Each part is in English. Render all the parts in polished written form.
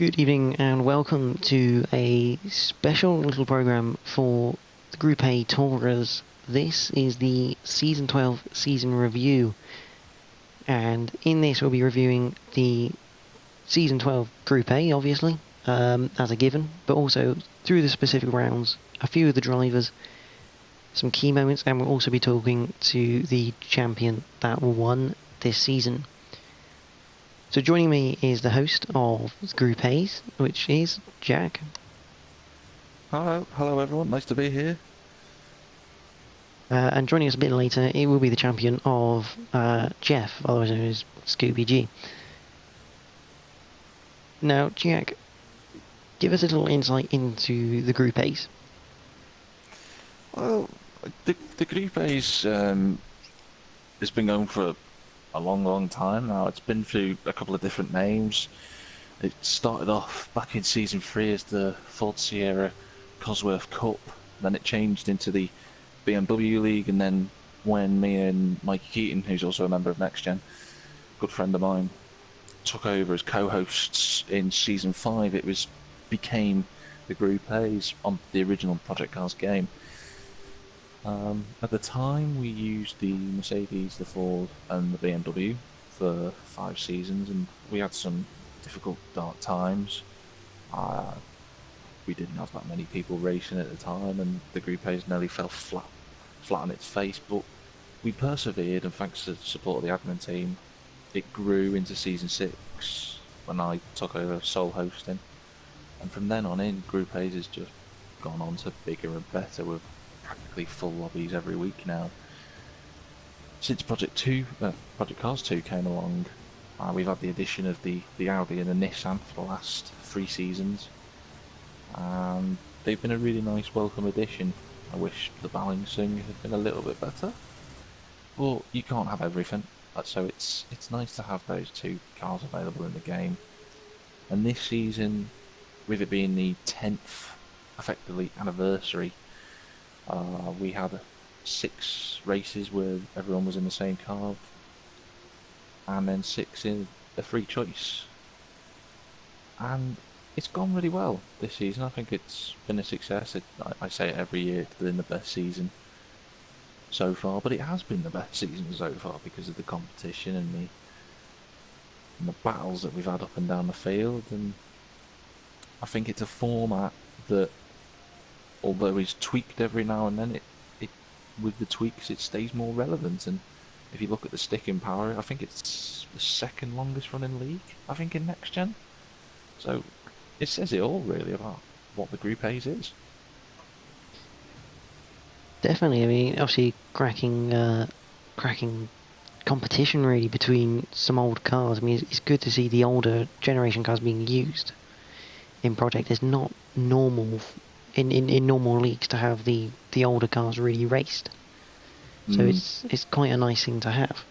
Good evening and welcome to a special little program for the Group A Tourers. This is the Season 12 season review, and in this we'll be reviewing the Season 12 Group A, obviously, as a given, but also through the specific rounds, a few of the drivers, some key moments, and we'll also be talking to the champion that won this season. So joining me is the host of Group A's, which is Jack. Hello everyone, nice to be here. And joining us a bit later, it will be the champion of Jeff, otherwise known as Scooby G. Now, Jack, give us a little insight into the Group A's. Well, the Group A's it's been going for a long time now. It's been through a couple of different names. It started off back in season 3 as the Ford Sierra Cosworth Cup. Then it changed into the BMW League, and then when me and Mikey Keaton, who's also a member of NXTGEN, good friend of mine, took over as co-hosts in season 5, it became the Group A's on the original Project Cars game. At the time, we used the Mercedes, the Ford, and the BMW for 5 seasons, and we had some difficult, dark times. We didn't have that many people racing at the time, and the Group A's nearly fell flat on its face, but we persevered, and thanks to the support of the admin team, it grew into season 6 when I took over sole hosting, and from then on in, Group A's has just gone on to bigger and better with practically full lobbies every week now. Since Project Cars 2 came along, we've had the addition of the Audi and the Nissan for the last 3 seasons, and they've been a really nice welcome addition. I wish the balancing had been a little bit better, but you can't have everything, so it's nice to have those 2 cars available in the game. And this season, with it being the 10th effectively anniversary, we had 6 races where everyone was in the same car, and then 6 in a free choice. And it's gone really well this season. I think it's been a success. I say it every year, it's been the best season so far, but it has been the best season so far because of the competition and the battles that we've had up and down the field. And I think it's a format that, although it's tweaked every now and then, it with the tweaks it stays more relevant. And if you look at the sticking power, I think it's the second longest running league, I think, in NXTGEN. So it says it all really about what the Group A's is. Definitely, I mean, obviously cracking competition really between some old cars. I mean, it's good to see the older generation cars being used in Project. It's not normal in normal leagues to have the older cars really raced. So it's quite a nice thing to have.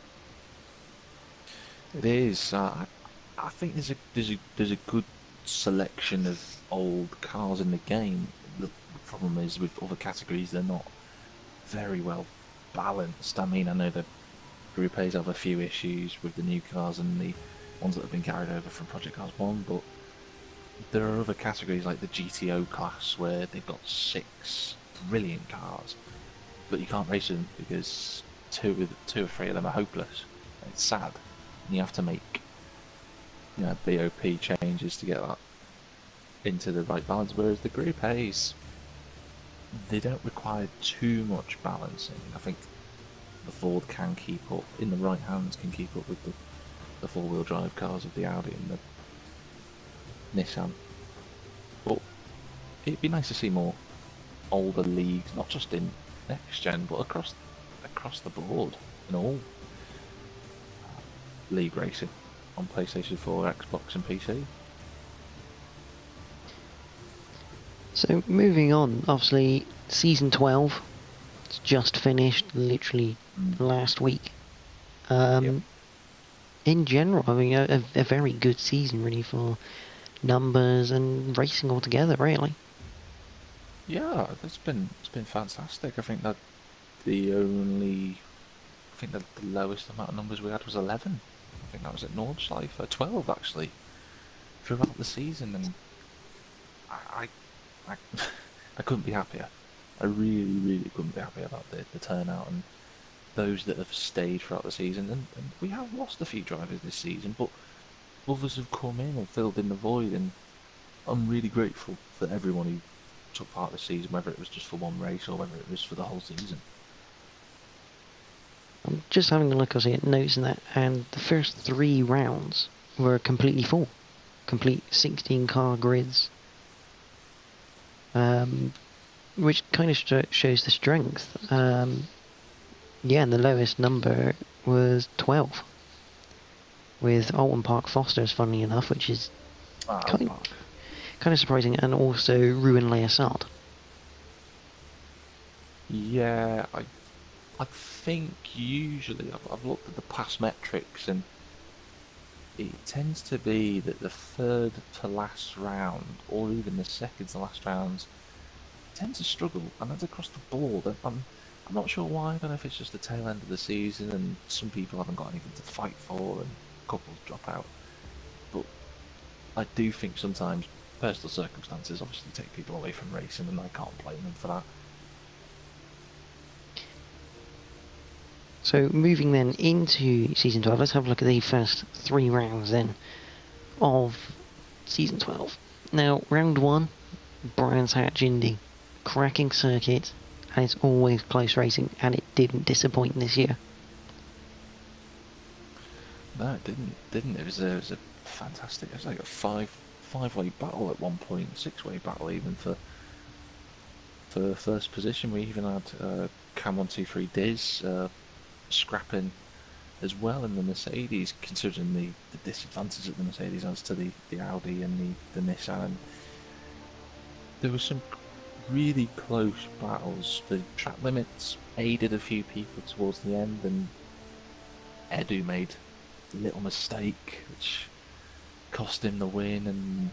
It is. I think there's a good selection of old cars in the game. The problem is with other categories, they're not very well balanced. I mean, I know the Group A's have a few issues with the new cars and the ones that have been carried over from Project Cars 1, but there are other categories like the GTO class where they've got 6 brilliant cars, but you can't race them because 2 or 3 of them are hopeless. It's sad. And you have to make, BOP changes to get that into the right balance, whereas the Group A's, they don't require too much balancing. I think the Ford can keep up, in the right hands, can keep up with the four-wheel drive cars of the Audi and the Nissan. But it'd be nice to see more older leagues, not just in NXTGEN, but across the board in all league racing on PlayStation 4, Xbox and PC. So moving on, obviously season 12, it's just finished literally last week. Yep. In general, I mean, a very good season really for numbers and racing altogether, really. Yeah, it's been fantastic. I think that the lowest amount of numbers we had was 11. I think that was at Nordschleife, 12 actually. throughout the season, and I I couldn't be happier. I really, really couldn't be happy about the turnout and those that have stayed throughout the season. And we have lost a few drivers this season, but others have come in and filled in the void, and I'm really grateful for everyone who took part this season, whether it was just for one race or whether it was for the whole season. I'm just having a look at noticing that, and the first 3 rounds were completely full. Complete 16 car grids. Which kind of shows the strength. Yeah, and the lowest number was 12. With Alton Park Fosters, funnily enough, which is kind of surprising, and also Ruin Leasard. Yeah, I think usually I've looked at the past metrics, and it tends to be that the third to last round, or even the second to last rounds, tend to struggle, and that's across the board. I'm not sure why. I don't know if it's just the tail end of the season, and some people haven't got anything to fight for, and couples drop out. But I do think sometimes personal circumstances obviously take people away from racing, and I can't blame them for that. So moving then into Season 12, let's have a look at the first 3 rounds then of Season 12. Now, round 1, Brands Hatch Indy. Cracking circuit, and it's always close racing, and it didn't disappoint this year. No, it didn't. It was a fantastic. It was like a five-way battle at one point, 6-way battle even for first position. We even had Cam 123 Diz scrapping as well in the Mercedes, considering the disadvantage that the Mercedes has to the Audi and the Nissan. And there was some really close battles. The track limits aided a few people towards the end, and Edu made a little mistake which cost him the win, and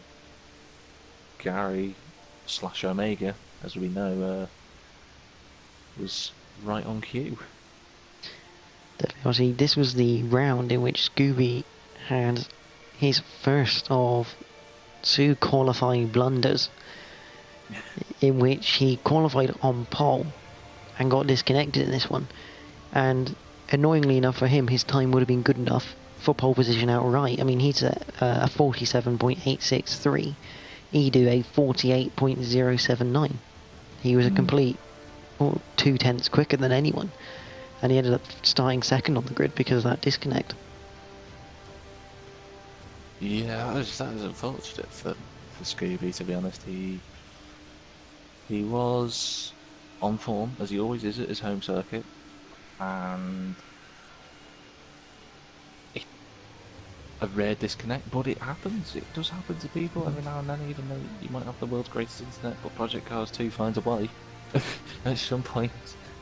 Gary / Omega, as we know, was right on cue. Obviously, this was the round in which Scooby had his first of 2 qualifying blunders, in which he qualified on pole and got disconnected in this one. And annoyingly enough for him, his time would have been good enough for pole position outright. I mean, he's at a 47.863. Edu a 48.079. He was a complete 2 tenths quicker than anyone, and he ended up starting second on the grid because of that disconnect. Yeah, that is unfortunate for Scooby, to be honest. He was on form, as he always is at his home circuit, and a rare disconnect, but it happens. It does happen to people every now and then, even though you might have the world's greatest internet, but Project Cars 2 finds a way at some point.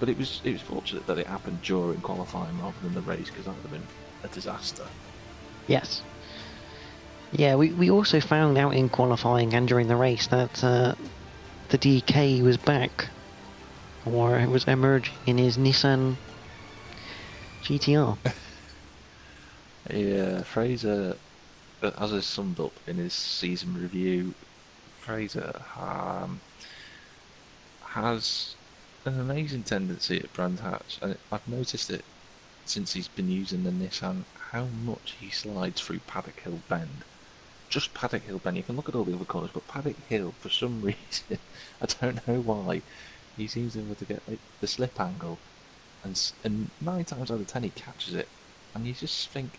But it was fortunate that it happened during qualifying rather than the race, because that would have been a disaster. Yes. Yeah, we also found out in qualifying and during the race that the DK was back, or it was emerging in his Nissan GTR. Yeah, Fraser, as is summed up in his season review, Fraser has an amazing tendency at Brands Hatch, and I've noticed it since he's been using the Nissan, how much he slides through Paddock Hill Bend. Just Paddock Hill Bend. You can look at all the other corners, but Paddock Hill, for some reason, I don't know why, he seems to be able to get the slip angle, and 9 times out of 10 he catches it, and you just think,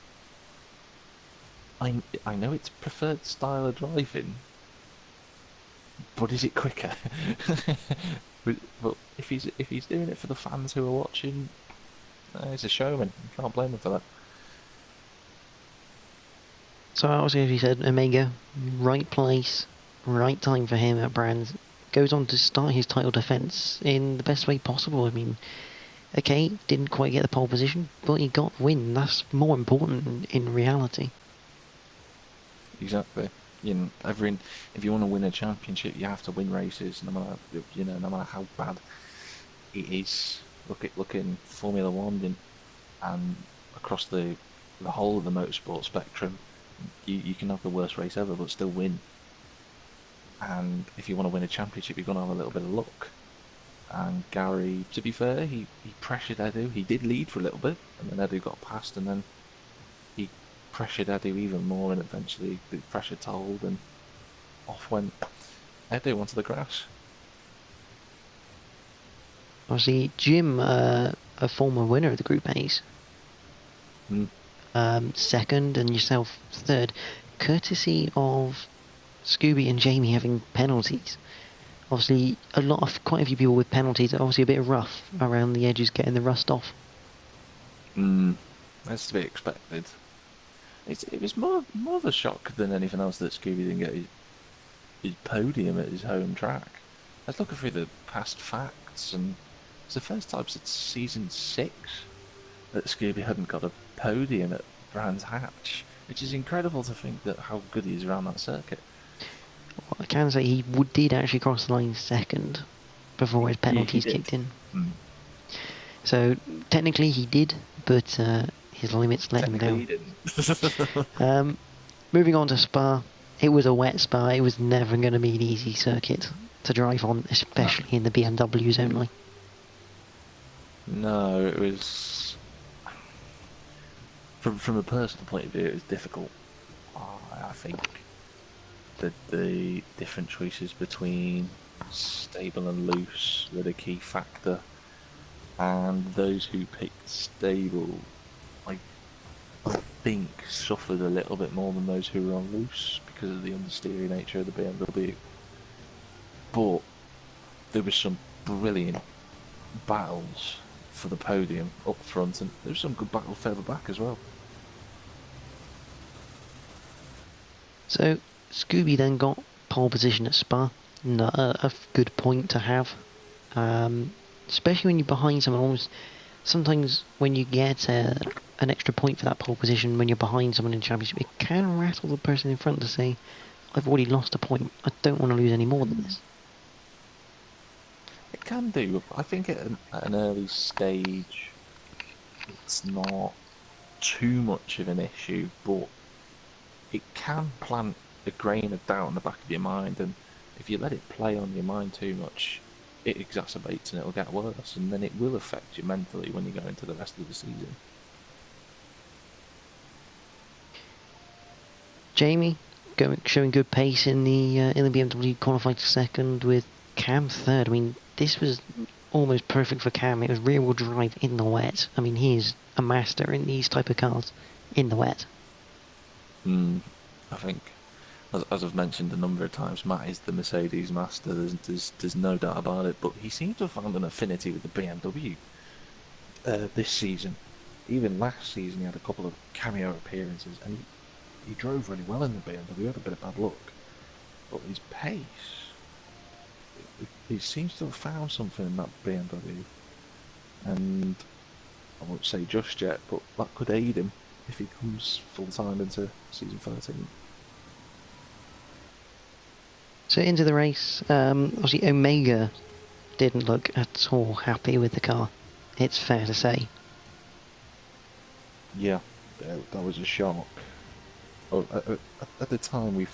I know it's preferred style of driving, but is it quicker? But if he's doing it for the fans who are watching, he's a showman. You can't blame him for that. So obviously, as you said, Omega, right place, right time for him at Brands. Goes on to start his title defence in the best way possible. I mean, okay, didn't quite get the pole position, but he got the win. That's more important in reality. Exactly. If you want to win a championship, you have to win races, no matter how bad it is. Look in Formula One and across the whole of the motorsport spectrum. You can have the worst race ever, but still win. And if you want to win a championship, you're going to have a little bit of luck. And Gary, to be fair, he pressured Edu. He did lead for a little bit, and then Edu got past, and then he pressured Edu even more, and eventually the pressure told, and off went Edu onto the grass. Obviously, Jim, a former winner of the Group A's, Mm. second, and yourself third, courtesy of Scooby and Jamie having penalties. Obviously, quite a few people with penalties are obviously a bit rough around the edges, getting the rust off. That's to be expected. It was more of a shock than anything else that Scooby didn't get his podium at his home track. I was looking through the past facts, and it's the first time since season 6 that Scooby hadn't got a podium at Brands Hatch, which is incredible to think that how good he is around that circuit. Well, I can say he did actually cross the line second before his penalties He did. kicked in. Mm. So technically he did, but his limits let him down. He didn't. Moving on to Spa, it was a wet Spa. It was never going to be an easy circuit to drive on, especially in the BMWs only. No, it was from a personal point of view, it was difficult. I think that the different choices between stable and loose were the key factor, and those who picked stable, I think, suffered a little bit more than those who were on loose because of the understeery nature of the BMW. But there was some brilliant battles for the podium up front, and there was some good battle further back as well. So Scooby then got pole position at Spa. A good point to have, especially when you're behind someone. Sometimes when you get an extra point for that pole position when you're behind someone in the championship, it can rattle the person in front to say, I've already lost a point, I don't want to lose any more than this. It can do. I think at an early stage, it's not too much of an issue, but it can plant a grain of doubt in the back of your mind, and if you let it play on your mind too much, it exacerbates and it'll get worse, and then it will affect you mentally when you go into the rest of the season. Jamie showing good pace in the BMW, qualified second with Cam third. I mean, this was almost perfect for Cam. It was rear-wheel drive in the wet. I mean, he is a master in these type of cars in the wet. I think, as I've mentioned a number of times, Matt is the Mercedes master. There's no doubt about it. But he seems to have found an affinity with the BMW this season. Even last season, he had a couple of cameo appearances, and he drove really well in the BMW. He had a bit of bad luck, but his pace, he seems to have found something in that BMW. And I won't say just yet, but that could aid him if he comes full time into season 13. So into the race, obviously Omega didn't look at all happy with the car. It's fair to say. Yeah, that was a shock. Oh, at the time, we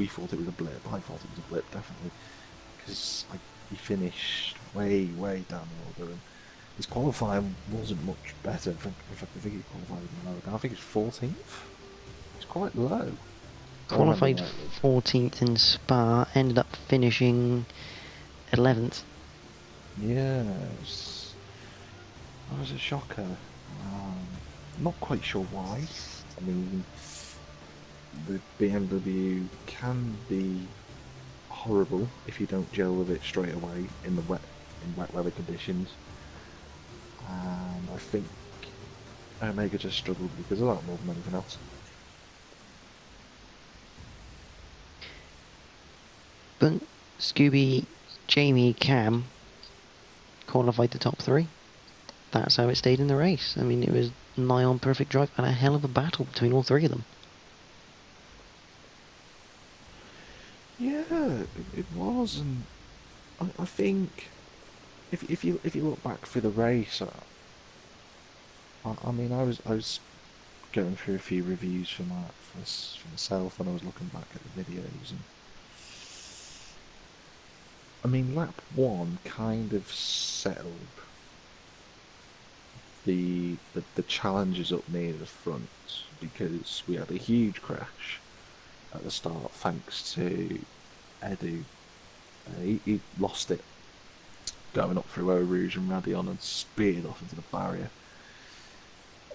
thought it was a blip. I thought it was a blip, definitely, because he finished way down the order, and his qualifying wasn't much better. I think he qualified lower. I think it's 14th. It's quite low. Qualified 14th in Spa, ended up finishing 11th. Yeah, that was a shocker. Not quite sure why. I mean, the BMW can be horrible if you don't gel with it straight away in wet weather conditions. And I think Omega just struggled because of that more than anything else. But Scooby, Jamie, Cam qualified the top three. That's how it stayed in the race. I mean, it was nigh on perfect drive and a hell of a battle between all three of them. Yeah, it was, and I think if you look back through the race, I mean, I was going through a few reviews for myself, and I was looking back at the videos, and I mean, lap one kind of settled the challenges up near the front because we had a huge crash at the start thanks to Edu. He lost it going up through Eau Rouge and Radion and speared off into the barrier.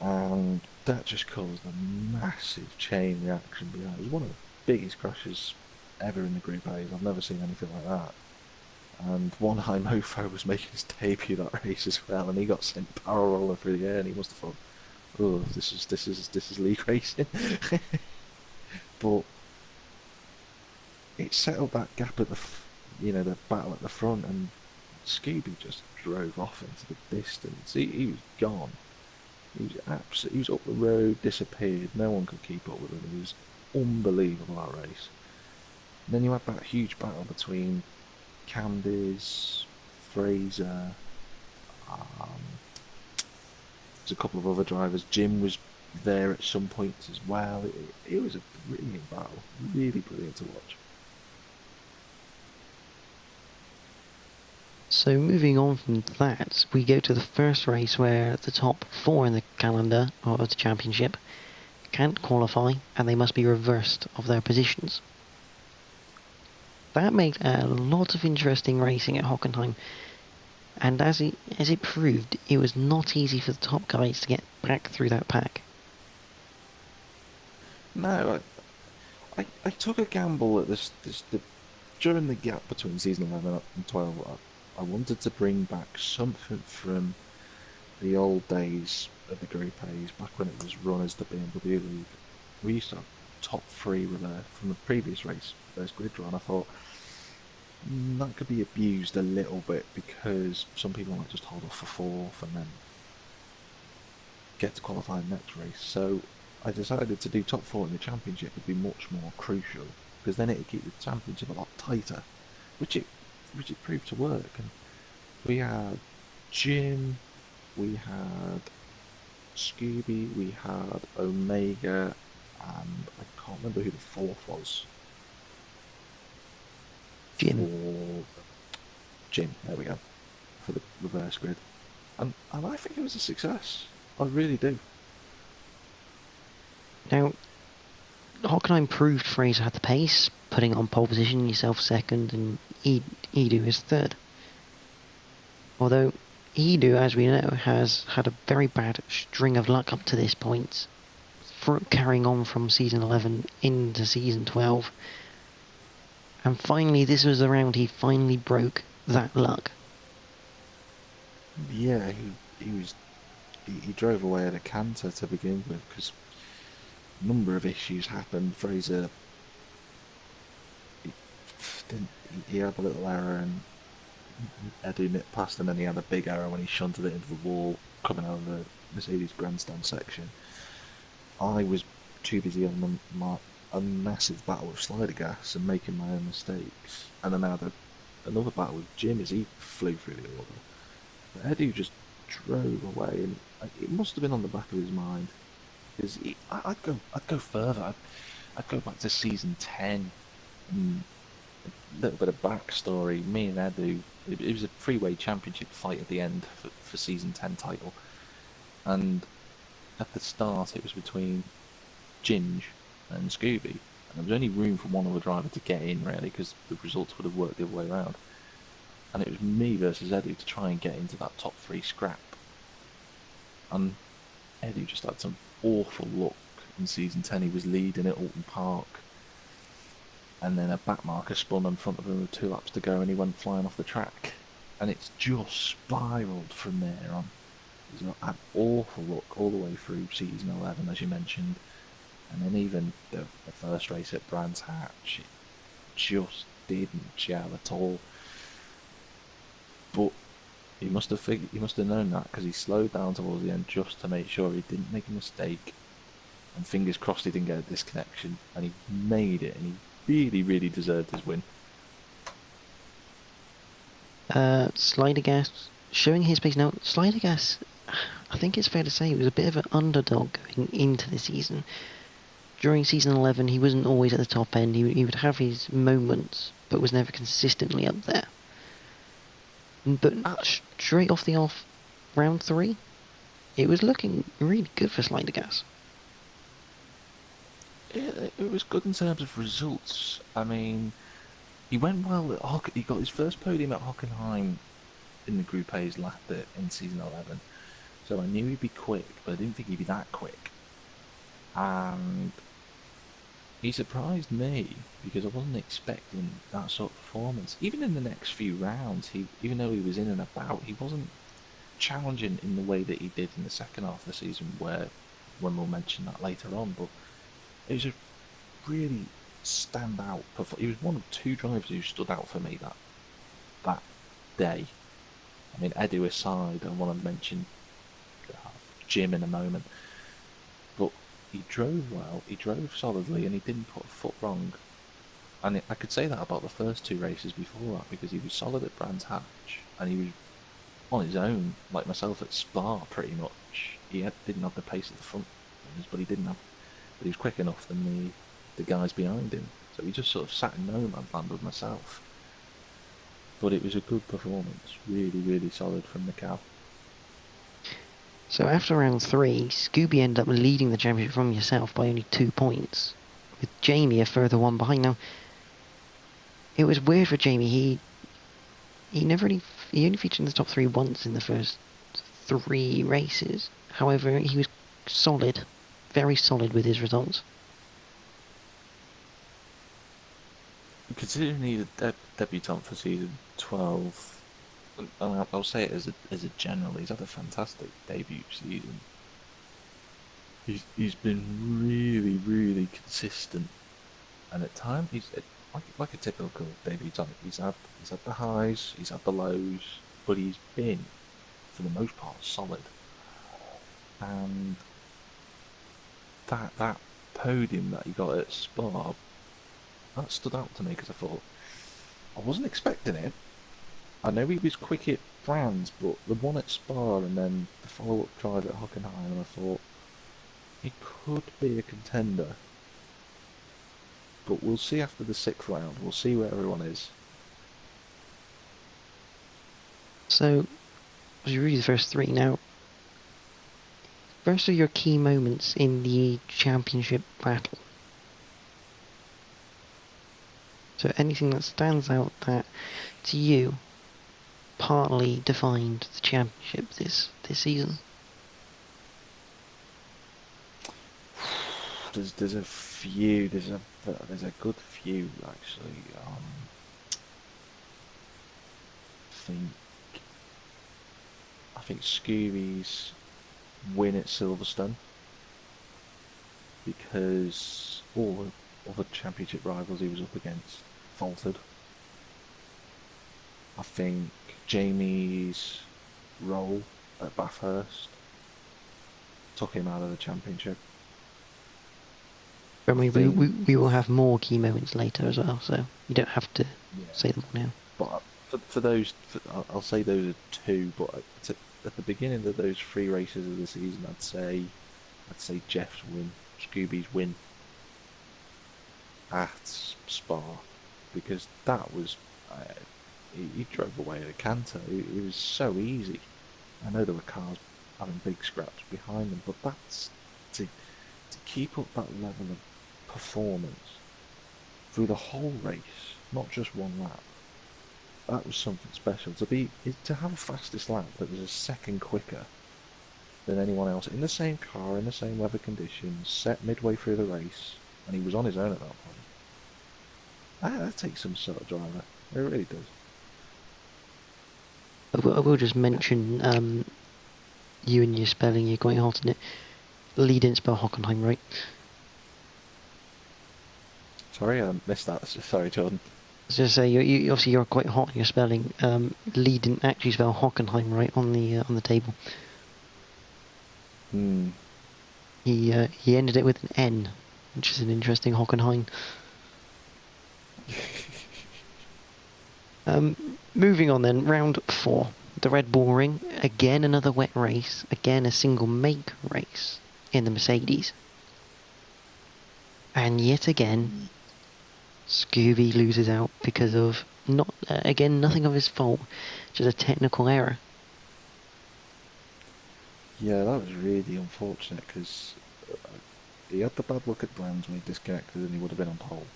And that just caused a massive chain reaction behind. It was one of the biggest crashes ever in the Group A's. I've never seen anything like that. And One High Mofo was making his debut that race as well, and he got sent barrel rolling through the air, and he must have thought, "Oh, this is league racing." But it settled that gap at the battle at the front, and Scooby just drove off into the distance. He was gone. He was up the road, disappeared. No one could keep up with him. It was unbelievable, that race. And then you had that huge battle between Candice, Fraser, there's a couple of other drivers. Jim was there at some points as well. It was a brilliant battle, really brilliant to watch. So moving on from that, we go to the first race where the top 4 in the calendar of the championship can't qualify and they must be reversed of their positions. That made a lot of interesting racing at Hockenheim, and as it proved, it was not easy for the top guys to get back through that pack. No, I took a gamble at during the gap between season 11 and 12. I wanted to bring back something from the old days of the Group A's, back when it was run as the BMW League. We used to have top 3 reverse from the previous race, first grid draw, and I thought that could be abused a little bit because some people might just hold off for 4th and then get to qualify in the next race. So I decided to do top 4 in the championship would be much more crucial because then it would keep the championship a lot tighter, which it proved to work. And we had Jim, we had Scooby, we had Omega, and I can't remember who the 4th was. Jim. Jim, there we go, for the reverse grid. And I think it was a success. I really do. Now, Hockenheim proved Fraser had the pace, putting on pole position, yourself second, and Edu is third. Although Edu, as we know, has had a very bad string of luck up to this point, for carrying on from season 11 into season 12. And finally, this was the round he finally broke that luck. Yeah, he drove away at a canter to begin with because a number of issues happened. Fraser he had a little error and Edu nipped past him, and he had a big error when he shunted it into the wall coming out of the Mercedes grandstand section. I was too busy on a massive battle with slider gas and making my own mistakes, and then I had another battle with Jim as he flew through the order. But Edu just drove away, and it must have been on the back of his mind because I'd go further. I'd go back to season 10. And a little bit of backstory. Me and Edu, it was a freeway championship fight at the end for season 10 title, and at the start it was between Ginge and Scooby, and there was only room for one other driver to get in really because the results would have worked the other way around, and it was me versus Edu to try and get into that top 3 scrap. And Edu just had some awful luck in season 10. He was leading at Alton Park, and then a back marker spun in front of him with 2 laps to go, and he went flying off the track, and it's just spiralled from there on. He's had awful luck all the way through season 11, as you mentioned, and then even the first race at Brands Hatch, it just didn't gel at all. But he must have known that because he slowed down towards the end just to make sure he didn't make a mistake, and fingers crossed he didn't get a disconnection, and he made it, and he really, really deserved his win. Slider Gas showing his pace now. Slider Gas I think it's fair to say he was a bit of an underdog going into the season. During season 11, he wasn't always at the top end. He would have his moments, but was never consistently up there. But straight off round 3, it was looking really good for Slidergas. It was good in terms of results. I mean, he went well at he got his first podium at Hockenheim in the Group A's in season 11. So I knew he'd be quick, but I didn't think he'd be that quick. And he surprised me because I wasn't expecting that sort of performance. Even in the next few rounds, even though he was in and about, he wasn't challenging in the way that he did in the second half of the season, when we'll mention that later on. But it was a really standout performance. He was one of 2 drivers who stood out for me that day. I mean, Edu aside, I want to mention Jim in a moment, but he drove well, he drove solidly, and he didn't put a foot wrong. And I could say that about the first 2 races before that, because he was solid at Brands Hatch, and he was on his own, like myself at Spa, pretty much. Didn't have the pace at the front, but he was quick enough than the guys behind him. So he just sort of sat in no man's land with myself. But it was a good performance, really, really solid from Macau. So after round 3, Scooby ended up leading the championship from yourself by only 2 points, with Jamie a further one behind. Now, it was weird for Jamie. He only featured in the top 3 once in the first 3 races. However, he was solid, very solid with his results. Considering he's a debutant for season 12, and I'll say it as a general, he's had a fantastic debut season. He's been really, really consistent, and at times he's like a typical debutant. He's had the highs, he's had the lows, but he's been, for the most part, solid. And that podium that he got at Spa, that stood out to me because I thought, I wasn't expecting it. I know he was quick at Brands, but the one at Spa and then the follow-up drive at Hockenheim, I thought he could be a contender. But we'll see after the 6th round. We'll see where everyone is. So, as you read the first 3 now, first are your key moments in the championship battle. So anything that stands out that, to you, partly defined the championship this season? There's a few. There's a good few actually. I think Scooby's win at Silverstone, because all the other championship rivals he was up against faltered. I think Jamie's role at Bathurst took him out of the championship. I mean, we will have more key moments later as well, so you don't have to say them all now. But for those, I'll say those are 2. But at the beginning of those 3 races of the season, I'd say Jeff's win, Scooby's win at Spa, because that was he drove away at a canter. It was so easy. I know there were cars having big scraps behind them, but that's to keep up that level of performance through the whole race, not just one lap. That was something special. To have a fastest lap that was a second quicker than anyone else in the same car, in the same weather conditions, set midway through the race, and he was on his own at that point. That takes some sort of driver. It really does. I will just mention you and your spelling, you're quite hot in it. Lee didn't spell Hockenheim right. Sorry, I missed that. Sorry, Jordan. I was going to say, you obviously you're quite hot in your spelling. Lee didn't actually spell Hockenheim right on the table. He ended it with an N, which is an interesting Hockenheim. Moving on then, round 4. the Red Bull Ring, again another wet race, again a single make race in the Mercedes. And yet again, Scooby loses out because of, nothing of his fault, just a technical error. Yeah, that was really unfortunate because he had the bad look at Brands when he disconnected and he would have been on pole.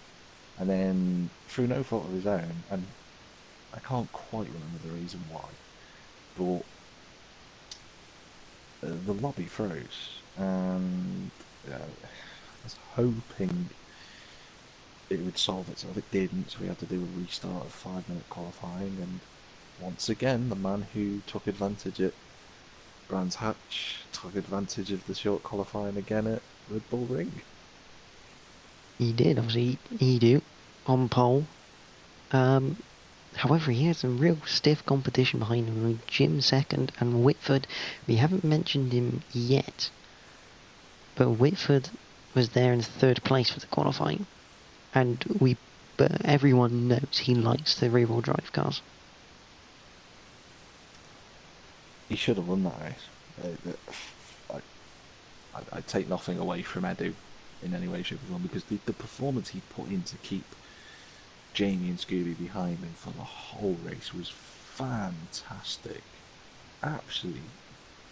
And then, through no fault of his own, and I can't quite remember the reason why, but the lobby froze, and I was hoping it would solve itself. It didn't, so we had to do a restart of 5 minute qualifying, and once again, the man who took advantage at Brands Hatch took advantage of the short qualifying again at Red Bull Ring. He did, obviously, he do, on pole. However, he had some real stiff competition behind him. I mean, Jim second, and Whitford, we haven't mentioned him yet, but Whitford was there in third place for the qualifying, but everyone knows he likes the rear-wheel drive cars. He should have won that race. I take nothing away from Edu in any way, shape, or form, because the performance he put in to keep Jamie and Scooby behind him for the whole race was fantastic. Absolutely.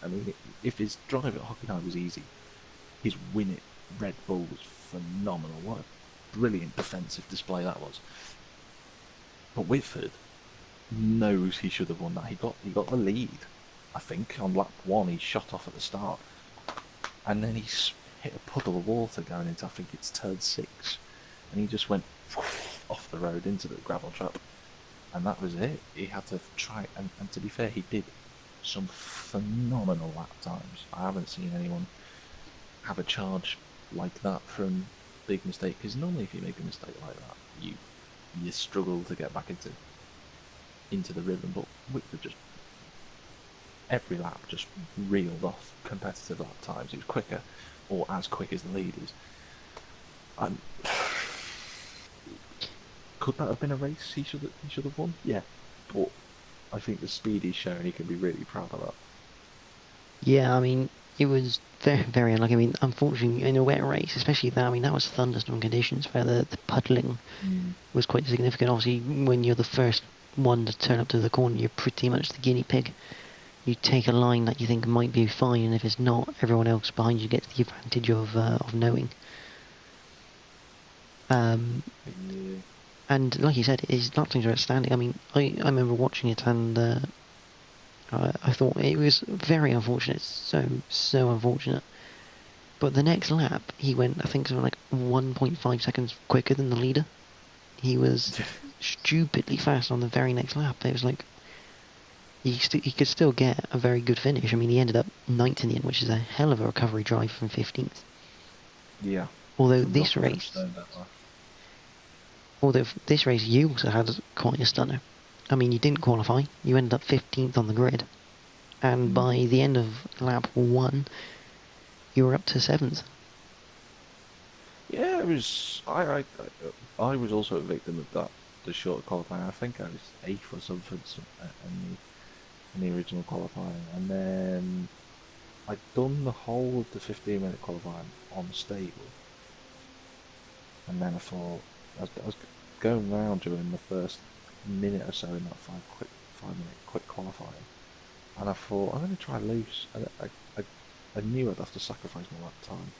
I mean, if his drive at Hockenheim was easy, his win at Red Bull was phenomenal. What a brilliant defensive display that was. But Whitford knows he should have won that. He got the lead. I think on lap one he shot off at the start, and then he hit a puddle of water going into, I think it's turn 6, and he just went off the road into the gravel trap, and that was it. He had to try, and to be fair, he did some phenomenal lap times. I haven't seen anyone have a charge like that from big mistake, because normally if you make a mistake like that, you struggle to get back into the rhythm, but Whitford just every lap just reeled off competitive lap times. He was quicker, or as quick as the leaders. And could that have been a race he should have won? Yeah, but I think the speed he's shown, he can be really proud of that. Yeah, I mean, it was very, very unlucky. I mean, unfortunately, in a wet race, especially that, I mean, that was thunderstorm conditions where the puddling was quite significant. Obviously, when you're the first one to turn up to the corner, you're pretty much the guinea pig. You take a line that you think might be fine, and if it's not, everyone else behind you gets the advantage of knowing. Yeah. And like you said, his lap times are outstanding. I mean, I remember watching it, and I thought it was very unfortunate, so unfortunate. But the next lap, he went, I think, something like 1.5 seconds quicker than the leader. He was stupidly fast on the very next lap. It was like he could still get a very good finish. I mean, he ended up 9th in the end, which is a hell of a recovery drive from 15th. Yeah. Although From this knocking that race, stone that way. you also had quite a stunner. I mean, you didn't qualify. You ended up 15th on the grid, and by the end of lap 1, you were up to 7th. Yeah, it was. I was also a victim of that. The short qualifying. I think I was 8th or something in the original qualifying, and then I'd done the whole of the 15-minute qualifying on stable, and then I thought I was going round during the first minute or so in that 5 minute quick qualifying, and I thought I'm going to try loose. I knew I'd have to sacrifice my lap time,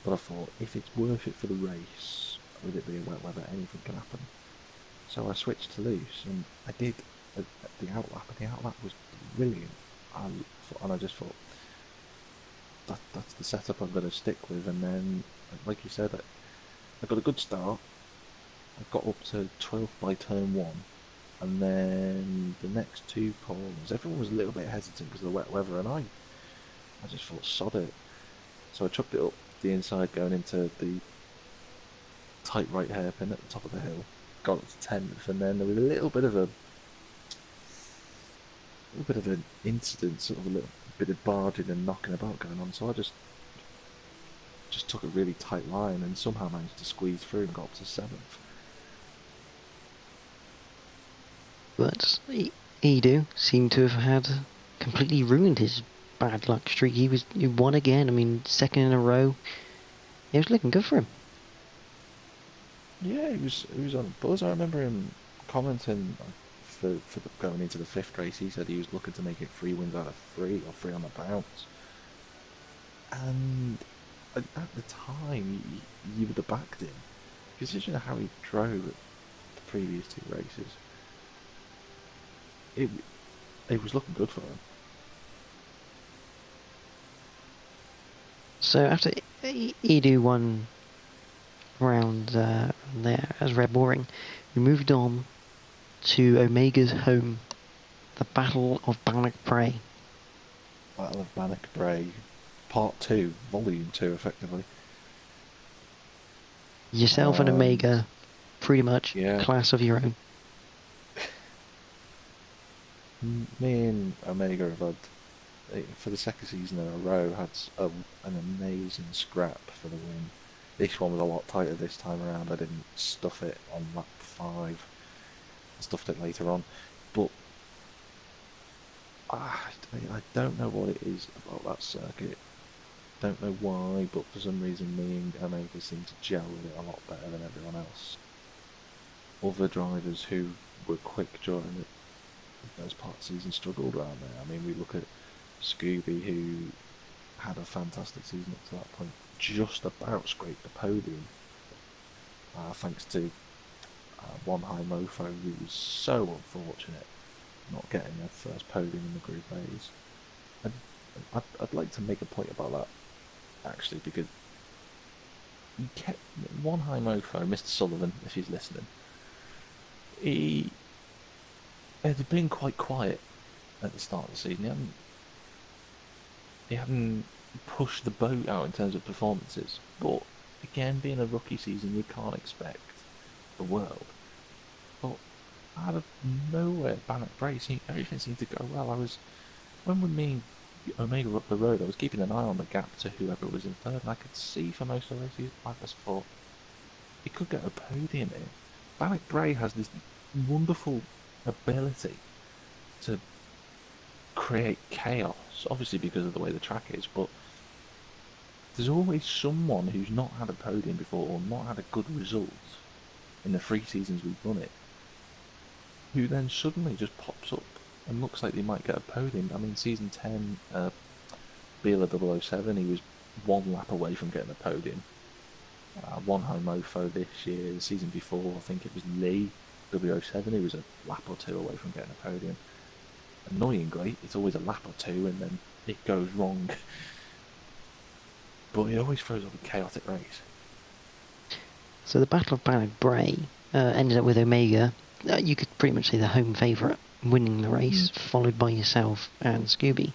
but I thought if it's worth it for the race, with it being wet weather, anything can happen. So I switched to loose, and I did the outlap, and the outlap was brilliant. And I just thought that's the setup I'm going to stick with. And then, like you said, I got a good start. I got up to 12th by turn 1, and then the next 2 corners, everyone was a little bit hesitant because of the wet weather, and I just thought sod it. So I chucked it up the inside going into the tight right hairpin at the top of the hill, got up to 10th, and then there was a little bit of an incident, sort of a little bit of barging and knocking about going on. So I just took a really tight line and somehow managed to squeeze through and got up to 7th. But Edu seemed to have had completely ruined his bad luck streak. He won again. I mean, second in a row. It was looking good for him. Yeah, he was on a buzz. I remember him commenting for going into the fifth race. He said he was looking to make it 3 wins out of 3 or 3 on the bounce. And at the time, you would have backed him, considering how he drove the previous 2 races. It it was looking good for him. So after Edu won round there as Red Bull Ring, we moved on to Omega's home, the Battle of Bannock Brae. Battle of Bannock Brae, Part 2, Volume 2, effectively. Yourself and And Omega, pretty much yeah, class of your own. me and Omega have had, for the second season in a row, had an amazing scrap for the win. This one was a lot tighter this time around. I didn't stuff it on lap 5. I stuffed it later on. But I don't know what it is about that circuit. Don't know why, but for some reason me and Omega seem to gel with it a lot better than everyone else. Other drivers who were quick during those part of the season struggled around there. I mean, we look at Scooby, who had a fantastic season up to that point, just about scraped the podium, thanks to one high mofo who was so unfortunate not getting their first podium in the Group A's. And I'd like to make a point about that, actually, because he kept one high mofo, Mr. Sullivan, if he's listening. He had been quite quiet at the start of the season. He hadn't pushed the boat out in terms of performances. But again, being a rookie season, you can't expect the world. But out of nowhere, Bannock Brae, everything seemed to go well. When we me and Omega were up the road, I was keeping an eye on the gap to whoever was in third, and I could see for most of the races, I just thought he could get a podium here. Bannock Brae has this wonderful ability to create chaos, obviously because of the way the track is, but there's always someone who's not had a podium before or not had a good result in the 3 seasons we've done it, who then suddenly just pops up and looks like they might get a podium. I mean, season 10, Beeler 007, he was 1 lap away from getting a podium. One high mofo this year. The season before, I think it was Lee 007, who was a lap or 2 away from getting a podium. Annoyingly, it's always a lap or 2 and then it goes wrong. But it always throws up a chaotic race. So the Battle of Bannock Brae ended up with Omega, you could pretty much say the home favourite, winning the race, followed by yourself and Scooby.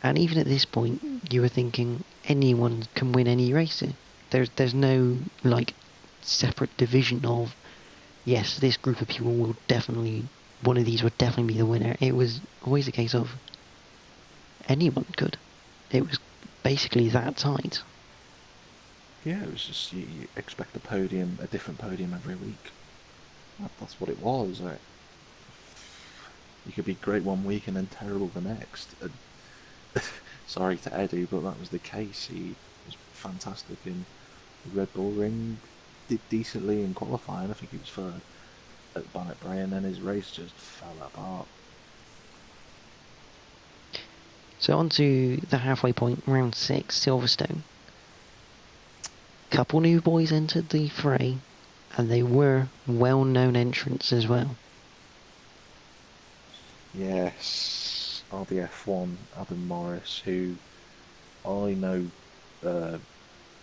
And even at this point, you were thinking anyone can win any race. There's no like separate division of yes, this group of people will definitely, one of these would definitely be the winner. It was always a case of anyone could. It was basically that tight. Yeah, it was just you expect a different podium every week. That's what it was. You could be great one week and then terrible the next. Sorry to Edu, but that was the case. He was fantastic in the Red Bull Ring, did decently in qualifying. I think he was third at Bannock Brae, and then his race just fell apart. So on to the halfway point, round 6, Silverstone. Couple new boys entered the fray, and they were well-known entrants as well. Yes, RBF1, Adam Morris, who I know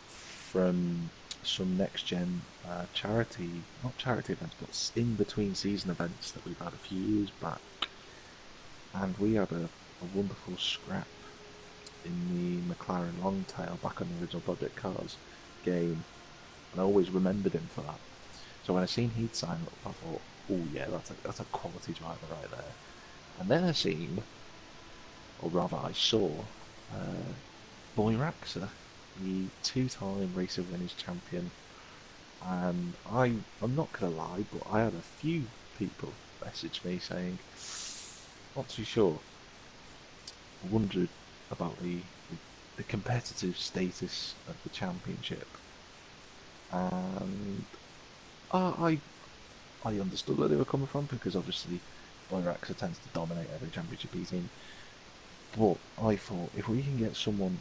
from some NXTGEN not charity events, but in between season events that we've had a few years back. And we had a wonderful scrap in the McLaren Longtail back on the original Project Cars game, and I always remembered him for that. So when I seen he'd sign up, I thought, oh yeah, that's a quality driver right there. And then I seen, or rather I saw, Boy Raxa, the 2-time Racer Winners champion, and I'm not gonna lie, but I had a few people messaged me saying, not too sure. I wondered about the competitive status of the championship, and I understood where they were coming from because obviously Boyraxa tends to dominate every championship he's in. But I thought if we can get someone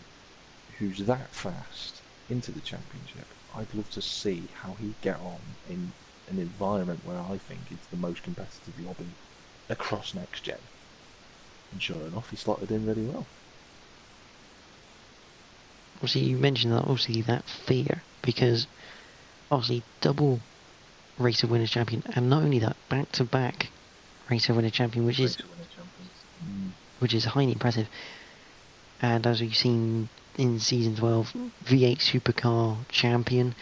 who's that fast into the championship, I'd love to see how he'd get on in an environment where I think it's the most competitive lobby across next gen. And sure enough, he slotted in really well. Obviously, you mentioned that, obviously, that fear, because obviously double Race of Winners champion, and not only that, back-to-back Race of Winners champion, which is highly impressive. And as we've seen in Season 12, V8 Supercar champion,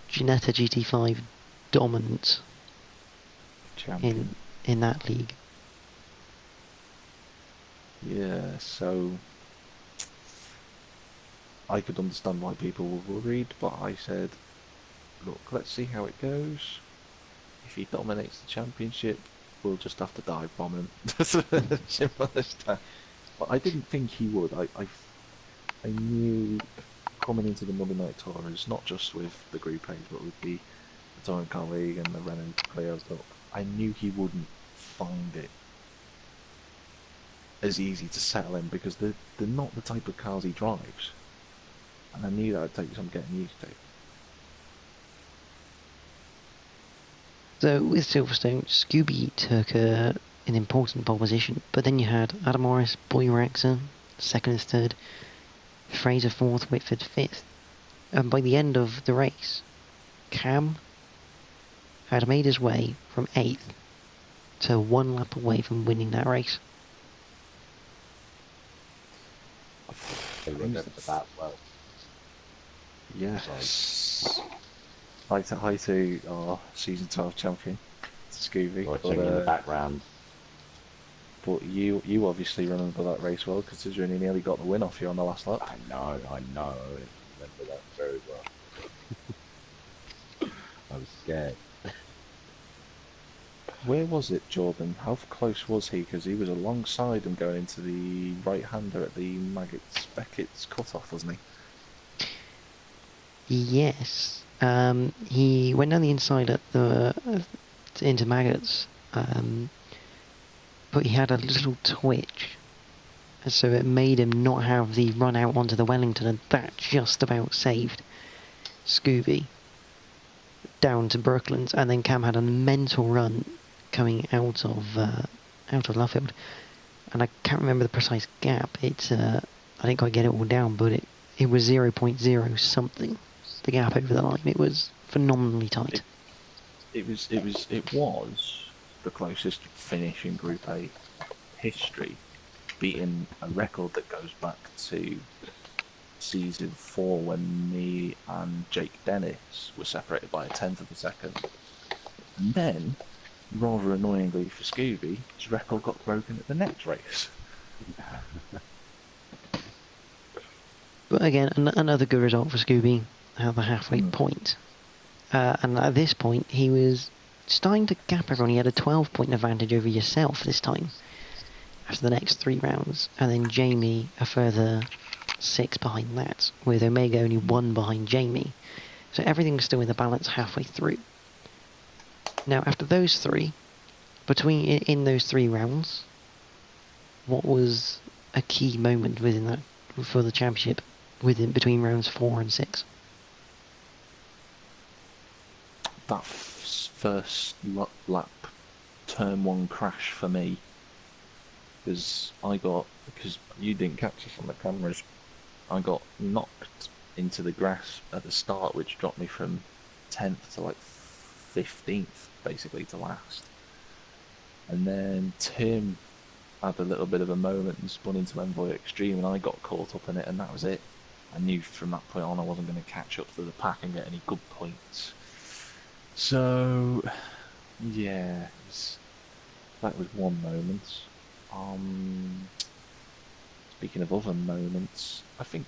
Ginetta GT5 dominant Champion. in that league. Yeah, so I could understand why people were worried, but I said, look, let's see how it goes. If he dominates the championship, we'll just have to dive bomb him. Simple as that. But I didn't think he would. I knew coming into the Monday Night Tours, not just with the Group A's, but with the Touring Car League and the Renault Clio's, I knew he wouldn't find it as easy to settle in because they're not the type of cars he drives. And I knew that would take some getting used to. So with Silverstone, Scooby took an important pole position, but then you had Adam Morris, Boyraxa, second and third, Fraser fourth, Whitford fifth. And by the end of the race, Cam had made his way from 8th to 1 lap away from winning that race. I remember that well. Yes. Hi to our Season 12 champion, Scooby. Watching in the background. But you obviously remember that race well, considering he nearly got the win off you on the last lap. I know. I remember that very well. I was scared. Where was it, Jordan? How close was he? Because he was alongside him going into the right-hander at the Beckett's cut-off, wasn't he? Yes. He went down the inside at into Maggots, but he had a little twitch, so it made him not have the run out onto the Wellington, and that just about saved Scooby down to Brooklands. And then Cam had a mental run coming out of Luffield, and I can't remember the precise gap. I didn't quite get it all down, but it was 0.0 something. The gap over the line. It was phenomenally tight. It was the closest finish in Group A history, beating a record that goes back to Season 4 when me and Jake Dennis were separated by a tenth of a second. And then, rather annoyingly for Scooby, his record got broken at the next race. But again, another good result for Scooby at the halfway point. And at this point, he was starting to gap everyone. He had a 12-point advantage over yourself this time after the next 3 rounds. And then Jamie a further 6 behind that, with Omega only 1 behind Jamie. So everything was still in the balance halfway through. Now, after those 3, in those 3 rounds, what was a key moment within that for the championship between rounds 4 and 6? That first lap turn 1 crash for me, because you didn't catch us on the cameras, I got knocked into the grass at the start, which dropped me from 10th to like 15th basically to last. And then Tim had a little bit of a moment and spun into Envoy Extreme, and I got caught up in it, and that was it. I knew from that point on I wasn't going to catch up to the pack and get any good points. So, yeah, that was one moment. Speaking of other moments, I think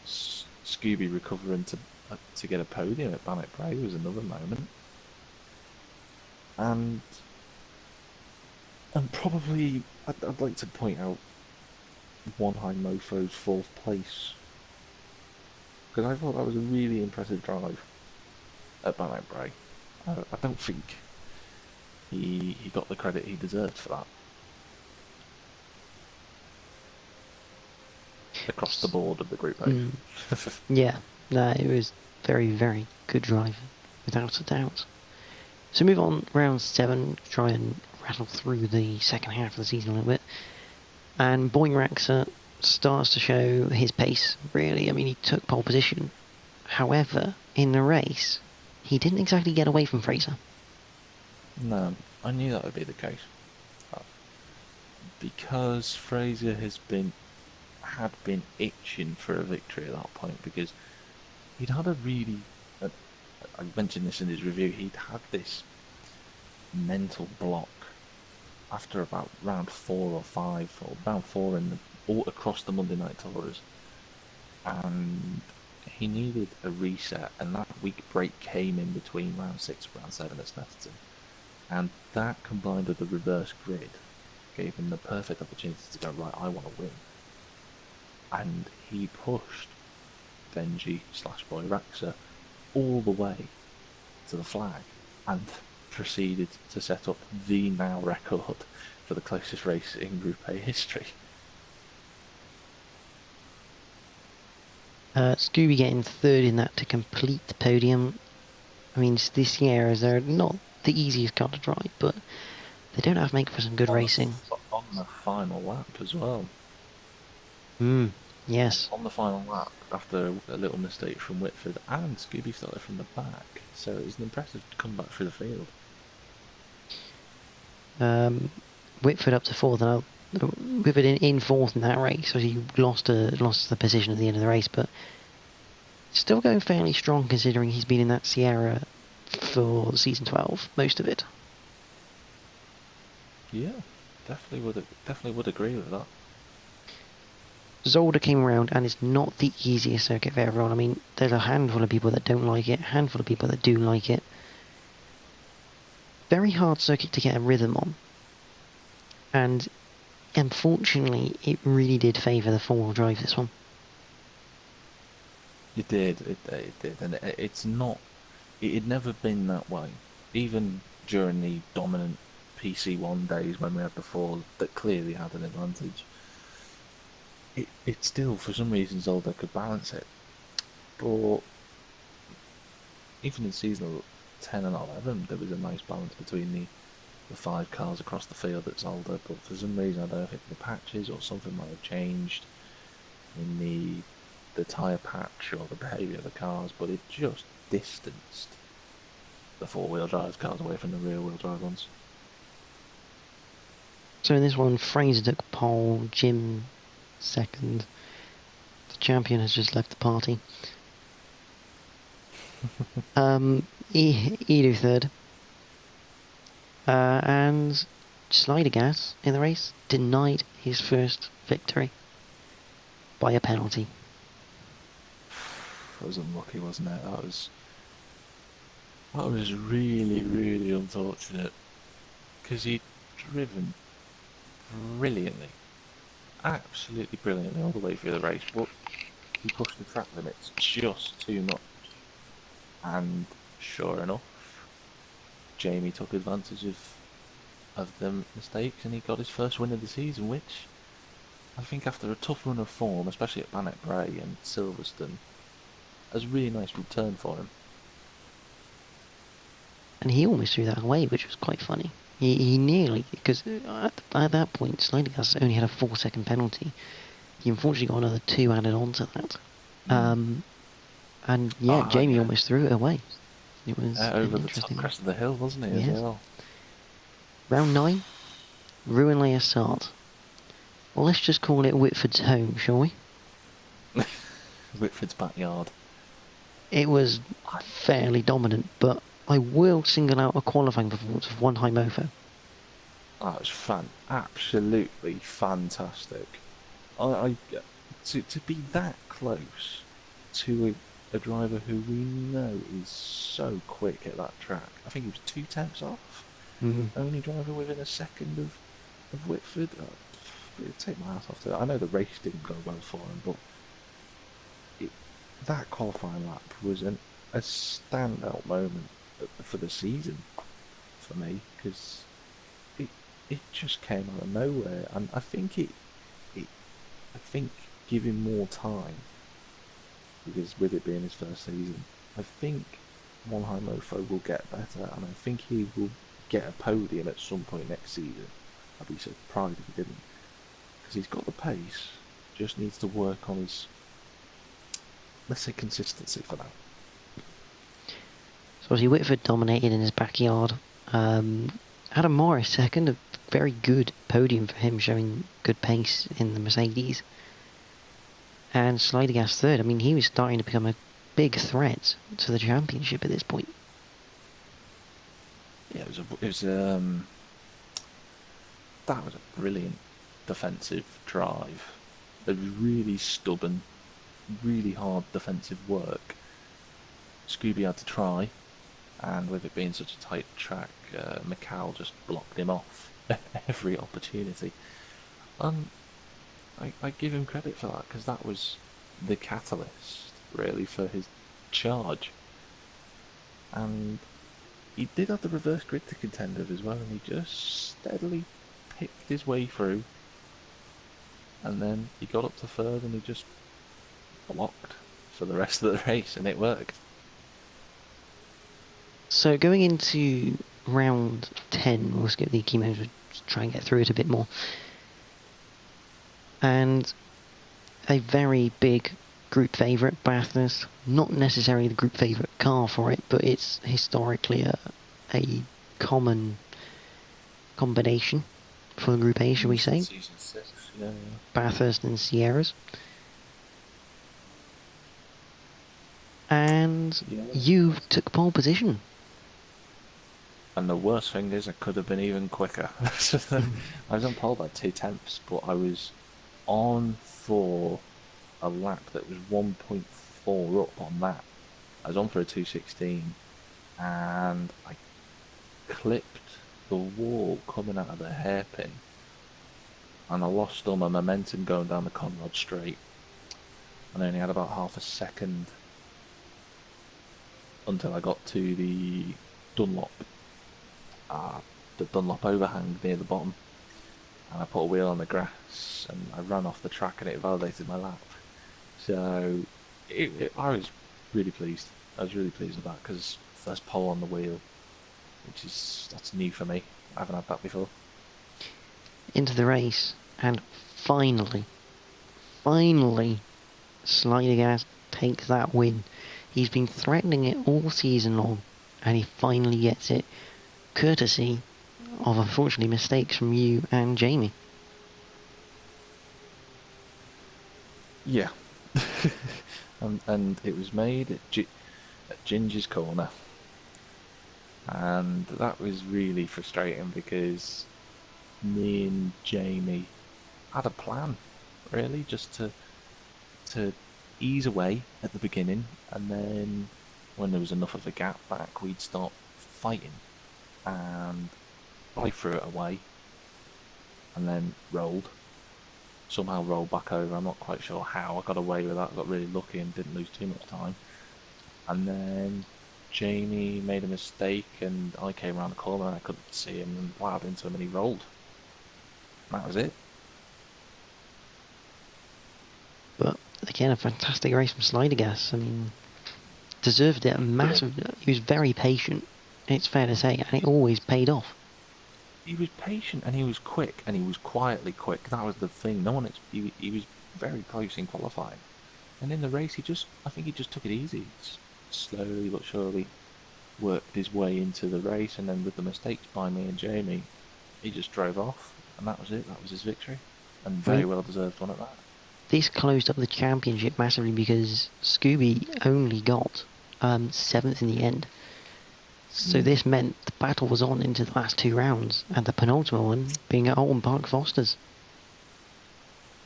Scooby recovering to get a podium at Bannock Bray was another moment. And And probably, I'd like to point out One High Mofo's fourth place, because I thought that was a really impressive drive at Bannock Bray. I don't think he got the credit he deserved for that across the board of the Group A. Mm, yeah, no, it was very, very good drive, without a doubt. So move on, round 7, try and rattle through the second half of the season a little bit. And Boyraxer starts to show his pace, really. I mean, he took pole position. However, in the race, he didn't exactly get away from Fraser. No, I knew that would be the case. Uh, Because Fraser had been itching for a victory at that point, because he'd had a really, uh, I mentioned this in his review, he'd had this mental block after about round 4 or 5, or round 4 all across the Monday Night Tours, and he needed a reset, and that week break came in between round 6 and round 7 at Snetterton, and that combined with the reverse grid gave him the perfect opportunity to go, right, I want to win. And he pushed Benji/Boyraxer all the way to the flag and proceeded to set up the now record for the closest race in Group A history. Scooby getting third in that to complete the podium. I mean, the Sierras are not the easiest car to drive, but they don't have to make for some good racing. On the final lap as well. Yes. On the final lap, after a little mistake from Whitford, and Scooby started from the back, so it was an impressive comeback through the field. Whitford up to fourth, and Whitford in fourth in that race, so he lost the position at the end of the race, but still going fairly strong considering he's been in that Sierra for season 12, most of it. Yeah, definitely would agree with that. Zolder came around, and it's not the easiest circuit for everyone. I mean, there's a handful of people that don't like it, a handful of people that do like it. Very hard circuit to get a rhythm on. And unfortunately, it really did favour the four-wheel drive, this one. It did, it did, and it's not. It had never been that way, even during the dominant PC1 days when we had the four that clearly had an advantage. It still, for some reason, Zolder could balance it, but even in season 10 and 11, there was a nice balance between the 5 cars across the field at Zolder, but for some reason, I don't know if it's the patches or something might have changed in the tyre patch or the behaviour of the cars, but it just distanced the four-wheel drive cars away from the rear-wheel drive ones. So in this one, Fraser took pole, Jim second. The champion has just left the party. Edu third. And Slidergas in the race denied his first victory by a penalty. That was unlucky, wasn't it? That was really, really unfortunate, because he'd driven brilliantly, absolutely brilliantly all the way through the race, but he pushed the track limits just too much. And sure enough, Jamie took advantage of the mistakes, and he got his first win of the season, which I think after a tough run of form, especially at Bannock Bray and Silverstone, was a really nice return for him. And he almost threw that away, which was quite funny. He nearly, because at that point, Slidergas only had a 4-second penalty. He unfortunately got another 2 added on to that. And yeah, Jamie almost threw it away. It was over the interesting. top crest of the hill, wasn't he, Yes. as well? Round 9, Ruin Les Assart. Well, let's just call it Whitford's home, shall we? Whitford's backyard. It was fairly dominant, but I will single out a qualifying performance of One High Mofo. That was absolutely fantastic. To be that close to a driver who we know is so quick at that track. I think he was 2 tenths off. Mm-hmm. Only driver within a second of Whitford, take my hat off to it. I know the race didn't go well for him, but it, that qualifying lap was a standout moment for the season for me, because it it just came out of nowhere, and it I think give him more time, because with it being his first season, I think Monheim Mofo will get better, and I think he will get a podium at some point next season. I'd be surprised if he didn't, because he's got the pace, just needs to work on his, let's say, consistency for that. So obviously Whitford dominated in his backyard. Adam Morris second, a very good podium for him, showing good pace in the Mercedes. And Slidergas third. I mean, he was starting to become a big threat to the championship at this point. Yeah, that was a brilliant defensive drive. A really stubborn, really hard defensive work. Scooby had to try, and with it being such a tight track, Mikal just blocked him off every opportunity. I give him credit for that, because that was the catalyst, really, for his charge. And he did have the reverse grid to contend with as well, and he just steadily picked his way through. And then he got up to third, and he just blocked for the rest of the race, and it worked. So going into round 10, we'll skip the key modes, we'll try and get through it a bit more. And a very big group favourite, Bathurst. Not necessarily the group favourite car for it, but it's historically a common combination for Group A, shall we say? Season 6, yeah. Bathurst and Sierras. And Yeah. you took pole position. And the worst thing is, I could have been even quicker. I was on pole by 2/10, but I was on for a lap that was 1.4 up on that. I was on for a 2:16, and I clipped the wall coming out of the hairpin, and I lost all my momentum going down the Conrod straight, and I only had about half a second until I got to the Dunlop overhang near the bottom, and I put a wheel on the grass, and I ran off the track, and it validated my lap. So I was really pleased. I was really pleased with that, because first pole on the wheel, that's new for me. I haven't had that before. Into the race, and finally, Slidergas takes that win. He's been threatening it all season long, and he finally gets it, courtesy of, unfortunately, mistakes from you and Jamie. Yeah. and it was made at Ginger's corner, and that was really frustrating, because me and Jamie had a plan, really, just to ease away at the beginning, and then when there was enough of a gap back, we'd start fighting, and I threw it away, and then somehow rolled back over. I'm not quite sure how I got away with that. I got really lucky and didn't lose too much time. And then Jamie made a mistake, and I came around the corner and I couldn't see him, and wowed into him, and he rolled. That was it. But again, a fantastic race from Slidergas. I mean, deserved it. He was very patient, it's fair to say, and it always paid off. He was patient, and he was quick, and he was quietly quick. That was the thing. He was very close in qualifying, and in the race, I think he just took it easy, slowly but surely worked his way into the race, and then with the mistakes by me and Jamie, he just drove off, and that was it. That was his victory, and very well deserved one at that. This closed up the championship massively, because Scooby only got 7th in the end. So this meant the battle was on into the last 2 rounds, and the penultimate one being at Alton Park Fosters.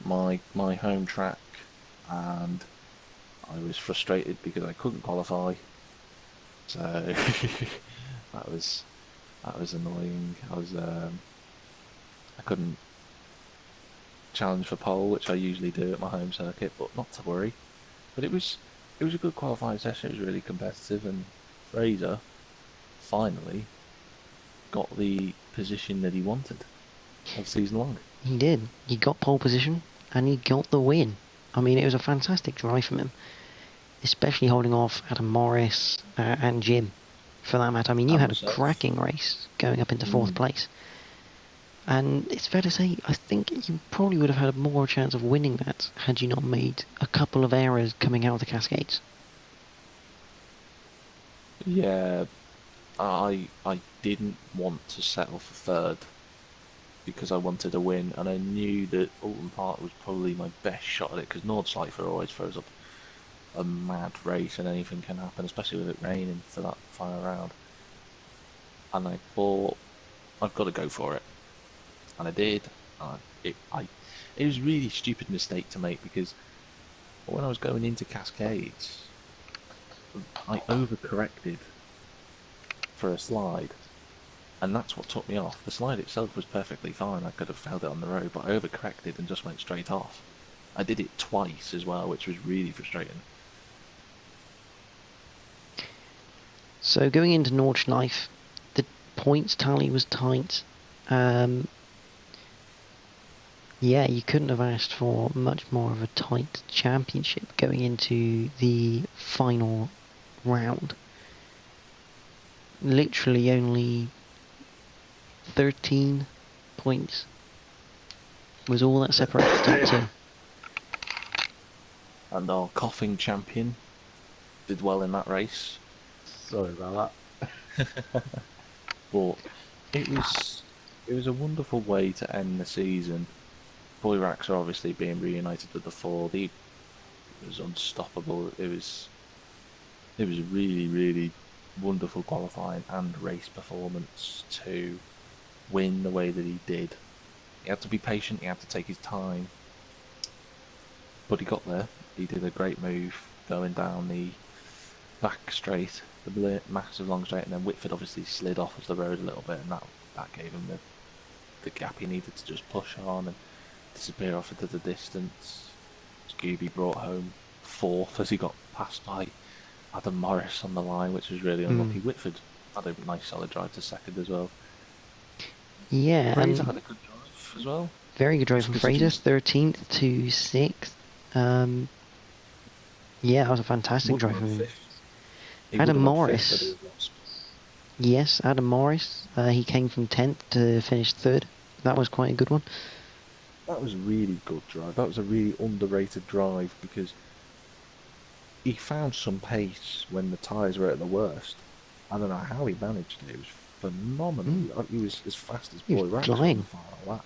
My home track, and I was frustrated because I couldn't qualify. So that was annoying. I couldn't challenge for pole, which I usually do at my home circuit, but not to worry. But it was a good qualifying session. It was really competitive, and Fraser finally got the position that he wanted all season long. He did. He got pole position, and he got the win. I mean, it was a fantastic drive from him, especially holding off Adam Morris and Jim, for that matter. I mean, you And had a myself. cracking race going up into fourth place. And it's fair to say, I think you probably would have had more chance of winning that had you not made a couple of errors coming out of the Cascades. Yeah, I didn't want to settle for third because I wanted a win, and I knew that Alton Park was probably my best shot at it because Nordschleifer always throws up a mad race and anything can happen, especially with it raining for that final round. And I thought I've got to go for it, and I did. It was a really stupid mistake to make because when I was going into Cascades, I overcorrected for a slide, and that's what took me off. The slide itself was perfectly fine. I could have failed it on the road, but I overcorrected and just went straight off. I did it twice as well, which was really frustrating. So going into Nordschleife, the points tally was tight. Yeah, you couldn't have asked for much more of a tight championship going into the final round. Literally only 13 points was all that separates the top two. And our coughing champion did well in that race. Sorry about that. But it was a wonderful way to end the season. Boy Racks are obviously being reunited with the Ford. It was unstoppable. It was a really, really wonderful qualifying and race performance to win the way that he did. He had to be patient, he had to take his time, but he got there. He did a great move going down the back straight, the massive long straight, and then Whitford obviously slid off of the road a little bit, and that gave him the gap he needed to just push on and disappear off into the distance. Scooby brought home fourth as he got passed by Adam Morris on the line, which was really unlucky. Whitford had a nice solid drive to second as well. Yeah, Fraser and had a good drive as well. very good drive from Fraser, 13th to 6th. Yeah, that was a fantastic drive from him. Adam Morris. Yes, Adam Morris. He came from 10th to finish 3rd. That was quite a good one. That was a really good drive. That was a really underrated drive because he found some pace when the tyres were at the worst. I don't know how he managed it. It was phenomenal. He was as fast as Boy Racks on the final lap.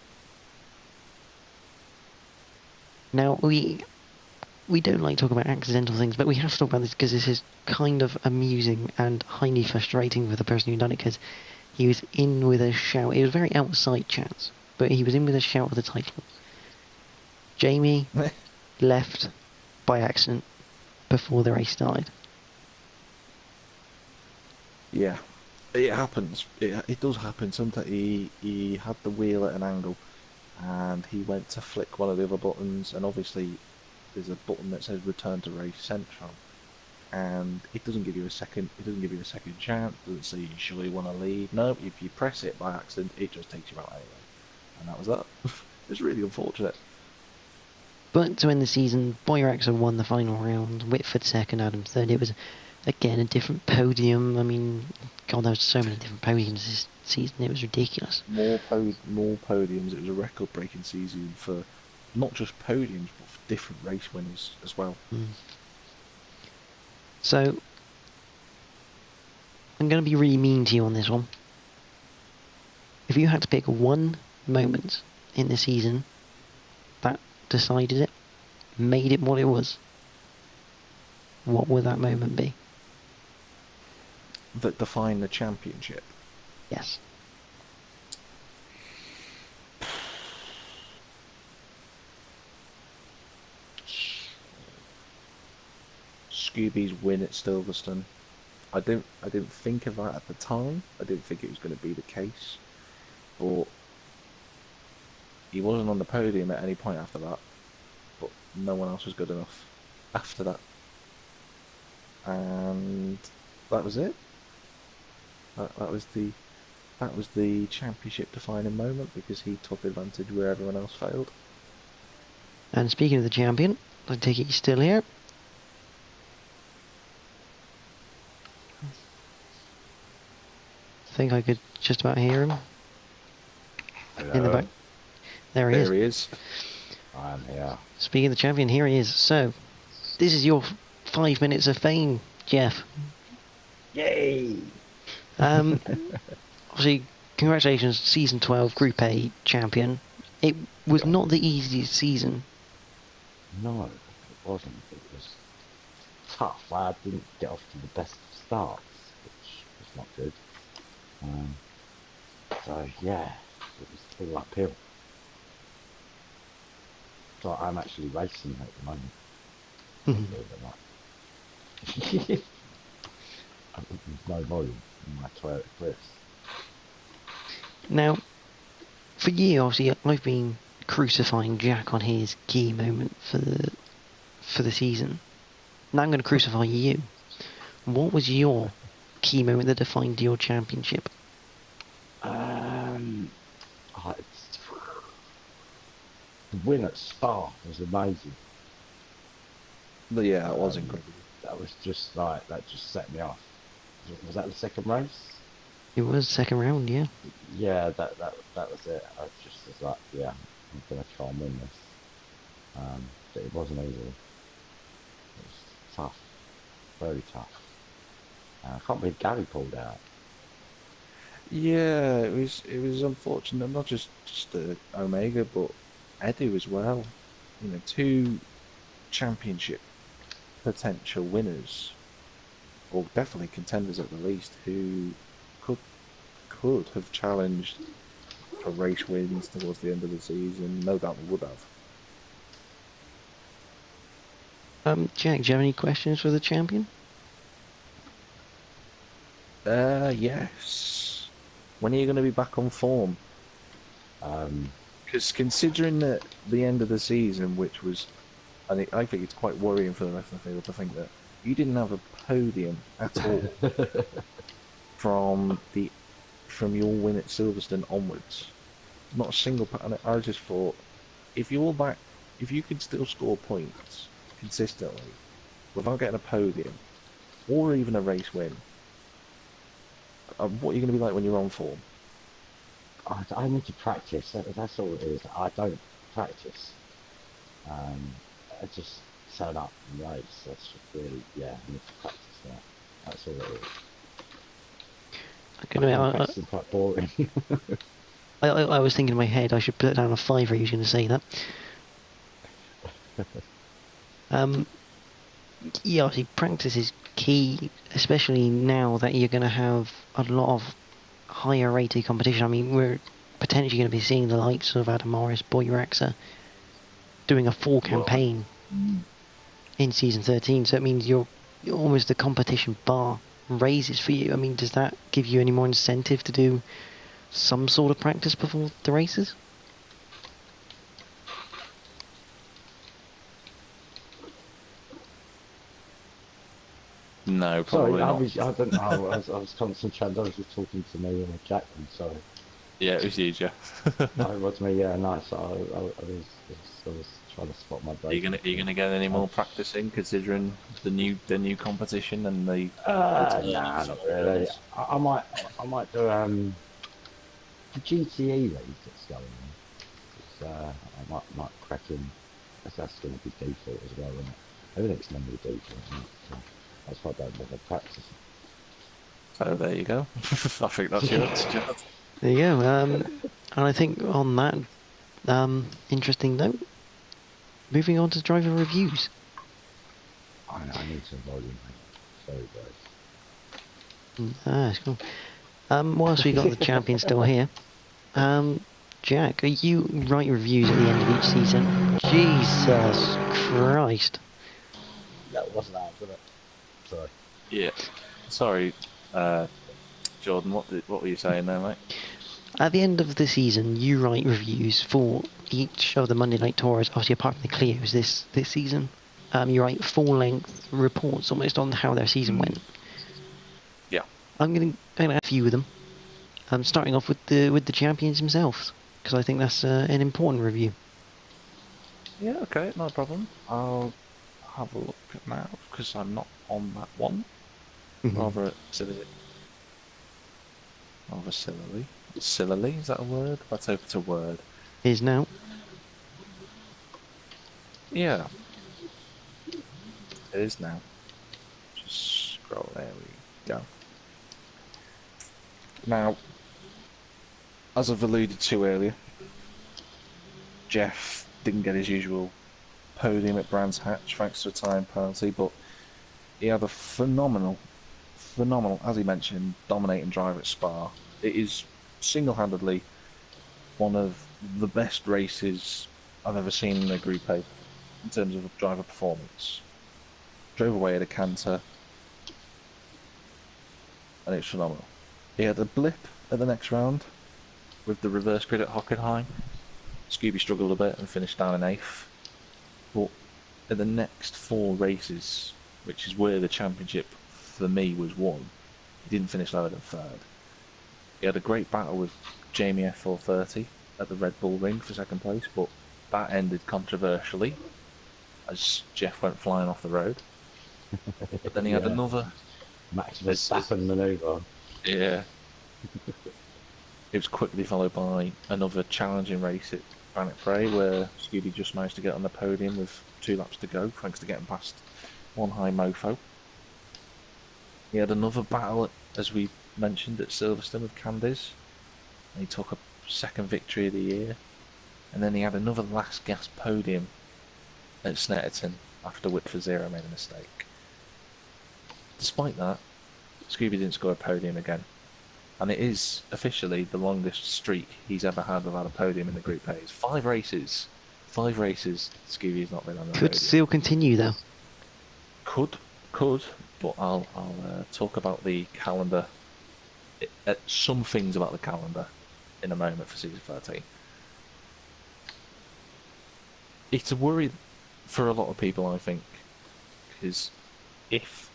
Now, we don't like to talk about accidental things, but we have to talk about this because this is kind of amusing and highly frustrating for the person who done it, because he was in with a shout. It was a very outside chance, but he was in with a shout of the title. Jamie left by accident before the race started. Yeah, it happens. It does happen. Sometimes he had the wheel at an angle, and he went to flick one of the other buttons, and obviously there's a button that says return to race central, and it doesn't give you a second. It doesn't give you a second chance. It doesn't say you surely want to leave. No, if you press it by accident, it just takes you out anyway, and that was that. It's really unfortunate. But to end the season, Boyraxer won the final round, Whitford second, Adam third. It was, again, a different podium. I mean, God, there was so many different podiums this season. It was ridiculous. More podiums. It was a record-breaking season for not just podiums, but for different race winners as well. So, I'm going to be really mean to you on this one. If you had to pick one moment in the season that decided it, made it what it was, what would that moment be? That defined the championship. Yes. Scooby's win at Silverstone. I didn't think of that at the time. I didn't think it was going to be the case, but He wasn't on the podium at any point after that, but no one else was good enough after that. And that was it. That was the championship defining moment because he took advantage where everyone else failed. And speaking of the champion, I take it he's still here. I think I could just about hear him. Hello. In the back. There he is. There he is. I am here. Speaking of the champion, here he is. So, this is your 5 minutes of fame, Jeff. Yay! Obviously, congratulations, Season 12 Group A champion. It was not the easiest season. No, it wasn't. It was tough. I didn't get off to the best of starts, which was not good. So yeah, it was all uphill. So I'm actually racing at the moment. Believe it or not. There's no volume in my Toyota Prius. Now, for you, obviously, I've been crucifying Jack on his key moment for the season. Now I'm going to crucify you. What was your key moment that defined your championship? The win at Spa was amazing. But yeah, that was incredible. That was just like, that just set me off. Was that the second race? It was second round, yeah. Yeah, that was it. I just was like, yeah, I'm gonna try and win this. But it wasn't easy. It was tough, very tough. I can't believe Gary pulled out. Yeah, it was unfortunate, not just Omega, but Edu as well. You know, two championship potential winners, or definitely contenders at the least, who could have challenged for race wins towards the end of the season. No doubt they would have. Jack, do you have any questions for the champion? Yes. When are you going to be back on form? Because considering that the end of the season, which was, I think it's quite worrying for the rest of the field to think that you didn't have a podium at all from your win at Silverstone onwards. Not a single. And I just thought, if you could still score points consistently without getting a podium or even a race win, what are you going to be like when you're on form? I need to practice. That's all it is. I don't practice. I just turn up and race. That's really, yeah, I need to practice that. That's all it is. Practicing quite boring. I was thinking in my head I should put down a fiver. He was going to say that. Yeah, obviously practice is key, especially now that you're going to have a lot of higher rated competition. I mean, we're potentially going to be seeing the likes of Adam Morris, Boy Rexa doing a full campaign in season 13. So it means you're almost the competition bar raises for you. I mean, does that give you any more incentive to do some sort of practice before the races? No, probably not. I don't know. I was concentrating. I was just talking to me and Jack. Sorry. Yeah, it was you, Jeff. No, it was me. Yeah, nice. I was trying to spot my break. Are you gonna get any more practicing, considering the new competition and the? Nah, not really. I might do the GTE race that's going on. I might crack in. That's going to be default as well, isn't it? Everything's going to be default, isn't it? So that's why I don't bother practicing. So there you go. I think that's yours, Jeff. There you go. And I think on that interesting note, moving on to driver reviews. I need some volume, mate. Sorry, guys. That's cool. Whilst we got the champion still here, Jack, you write reviews at the end of each season? Jesus Christ. That wasn't out, was it? Sorry. Yeah. Sorry, Jordan. What were you saying there, mate? At the end of the season, you write reviews for each of the Monday Night Tours, obviously apart from the Clios this season. You write full-length reports almost on how their season went. Yeah. I'm gonna add a few of them. Starting off with the champions themselves, because I think that's an important review. Yeah, okay, no problem. I'll have a look at now, because I'm not on that one. Rather silly. Rather sillily. Sillily, is that a word? Let's hope it's a word. Is now. Yeah. It is now. Just scroll, there we go. Now, as I've alluded to earlier, Jeff didn't get his usual podium at Brands Hatch thanks to a time penalty, but he had a phenomenal, as he mentioned, dominating drive at Spa. It is single-handedly one of the best races I've ever seen in a Group A in terms of driver performance. Drove away at a canter, and it's phenomenal. He had a blip at the next round with the reverse grid at Hockenheim. Scooby struggled a bit and finished down in 8th. But at the next 4 races, which is where the championship for me was won, he didn't finish lower than 3rd. He had a great battle with Jamie F430 at the Red Bull Ring for 2nd place, but that ended controversially as Jeff went flying off the road. But then he had another... Max Verstappen manoeuvre. Yeah. It was quickly followed by another challenging race at Granite Prey where Scooby just managed to get on the podium with 2 laps to go thanks to getting past one high mofo. He had another battle, as we mentioned, at Silverstone with Candice, and he took a 2nd victory of the year. And then he had another last gasp podium at Snetterton after Whip for Zero made a mistake. Despite that, Scooby didn't score a podium again, and it is officially the longest streak he's ever had without a podium in the Group A. It's 5 races. 5 races Scooby's not been on the podium. Could still continue though. Could, but I'll talk about the calendar, some things about the calendar in a moment for season 13. It's a worry for a lot of people, I think, because if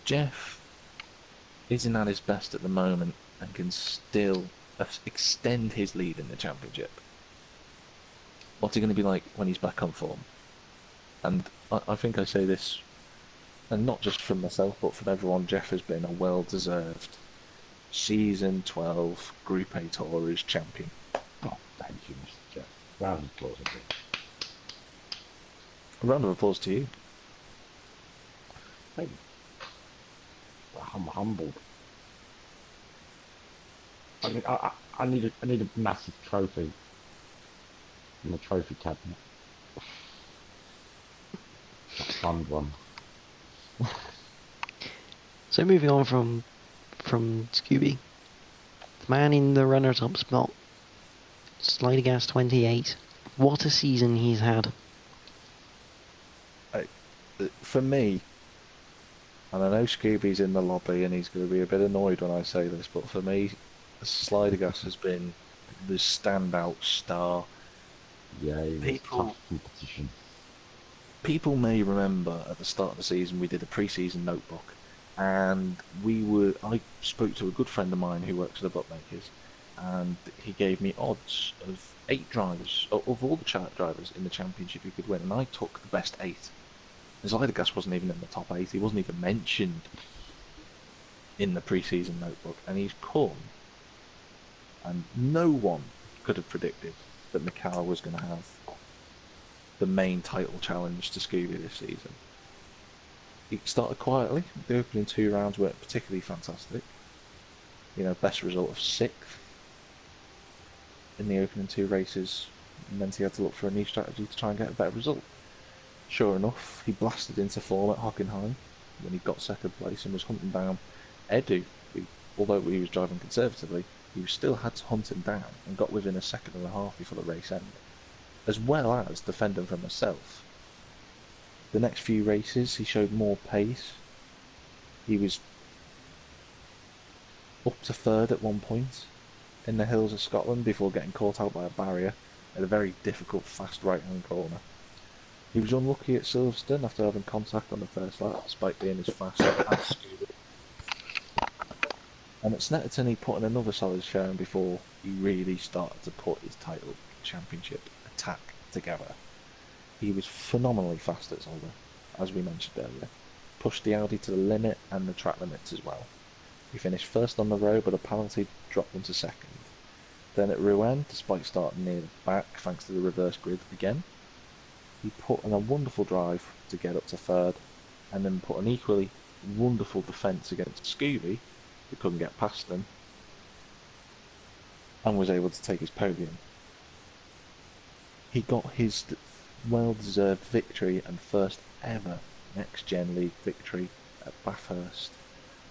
Jeff isn't at his best at the moment and can still extend his lead in the championship, what's he going to be like when he's back on form? And I think I say this, and not just from myself, but from everyone, Jeff has been a well-deserved Season 12 Group A Tourers champion. Oh, thank you, Mr. Jeff. Round of applause, I think. A round of applause to you. Thank you. I'm humbled. I mean, I need a massive trophy in the trophy cabinet. A fun one. So moving on from Scooby, the man in the runner-up spot, Slidergas 28. What a season he's had. For me, and I know Scooby's in the lobby and he's going to be a bit annoyed when I say this, but for me, Slidergas has been the standout star. Yeah, it was tough competition. People may remember at the start of the season we did a pre-season notebook, and I spoke to a good friend of mine who works at the bookmakers, and he gave me odds of 8 drivers, of all the chart drivers in the championship who could win, and I took the best 8. Zydergas wasn't even in the top 8, he wasn't even mentioned in the pre-season notebook, and he's come, and no one could have predicted that Mikhail was going to have the main title challenge to Scooby this season. He started quietly, the opening 2 rounds weren't particularly fantastic. You know, best result of 6th in the opening 2 races, meant he had to look for a new strategy to try and get a better result. Sure enough, he blasted into form at Hockenheim when he got 2nd place and was hunting down Edu, who, although he was driving conservatively, he still had to hunt him down and got within a second and a half before the race ended, as well as defending from himself. The next few races he showed more pace. He was up to 3rd at one point, in the hills of Scotland before getting caught out by a barrier at a very difficult fast right-hand corner. He was unlucky at Silverstone after having contact on the first lap, despite being as fast as Scooby. And at Snetterton he put in another solid showing before he really started to put his title championship attack together. He was phenomenally fast at Zolder, as we mentioned earlier. Pushed the Audi to the limit and the track limits as well. He finished first on the road, but a penalty dropped him to second. Then at Rouen, despite starting near the back thanks to the reverse grid again, he put in a wonderful drive to get up to third, and then put an equally wonderful defence against Scooby, who couldn't get past him, and was able to take his podium. He got his well-deserved victory and first ever NXTGEN League victory at Bathurst.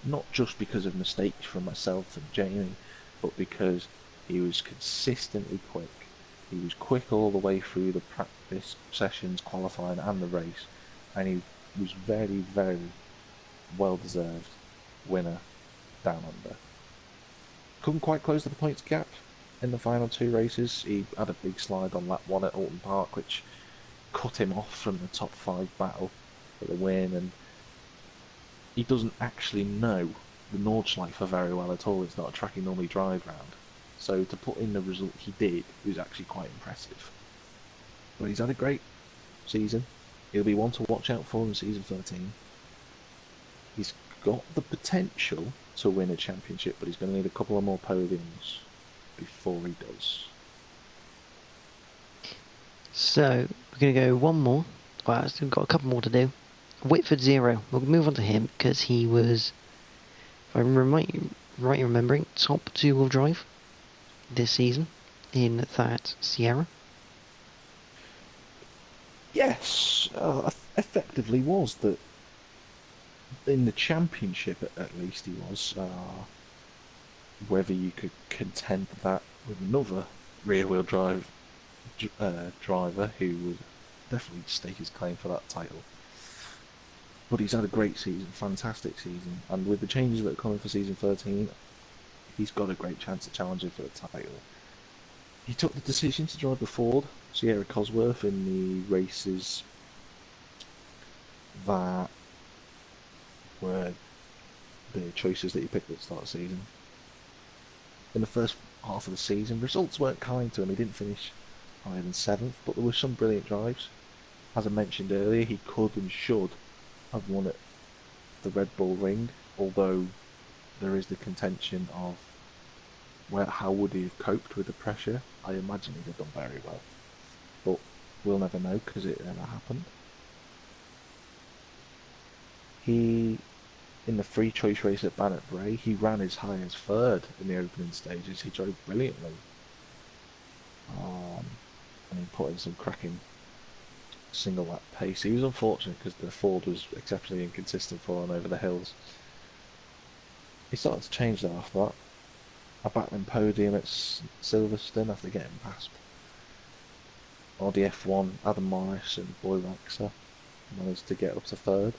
Not just because of mistakes from myself and Jamie, but because he was consistently quick. He was quick all the way through the practice sessions, qualifying and the race, and he was very, very well-deserved winner down under. Couldn't quite close the points gap in the final two races. He had a big slide on lap 1 at Alton Park, which cut him off from the top 5 battle for the win, and he doesn't actually know the Nordschleife very well at all. It's not a track he normally drives round. So to put in the result he did was actually quite impressive. But he's had a great season. He'll be one to watch out for in season 13. He's got the potential to win a championship, but he's going to need a couple of more podiums before he does. So, we're going to go one more. Well, we've got a couple more to do. Whitford 0. We'll move on to him because he was, if I'm right remembering, top 2-wheel drive this season in that Sierra. Yes, effectively was that. In the championship, at least he was. Whether you could contend that with another rear-wheel drive driver who would definitely stake his claim for that title. But he's had a great season, fantastic season, and with the changes that are coming for season 13, he's got a great chance of challenging for the title. He took the decision to drive the Ford Sierra Cosworth in the races that were the choices that he picked at the start of the season. In the first half of the season, results weren't kind to him. He didn't finish higher than 7th, but there were some brilliant drives. As I mentioned earlier, he could and should have won at the Red Bull Ring, although there is the contention of how would he have coped with the pressure. I imagine he'd have done very well, but we'll never know because it never happened. In the free choice race at Bannock Bray, he ran as high as 3rd in the opening stages. He drove brilliantly. And he put in some cracking single lap pace. He was unfortunate because the Ford was exceptionally inconsistent for him over the hills. He started to change that after that. A battling podium at Silverstone after getting past RDF1, Adam Morris and Boy Raxer. Managed to get up to 3rd.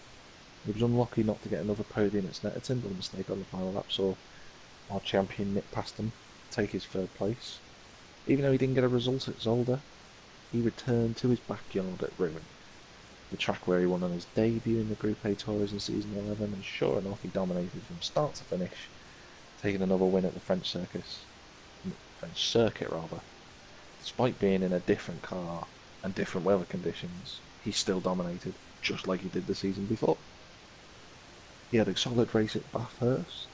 He was unlucky not to get another podium at Snetterton, but a mistake on the final lap saw our champion nip past him, take his 3rd place. Even though he didn't get a result at Zolder, he returned to his backyard at Rouen, the track where he won on his debut in the Group A Tours in season 11, and sure enough he dominated from start to finish, taking another win at the French circuit. Despite being in a different car and different weather conditions, he still dominated, just like he did the season before. He had a solid race at Bathurst.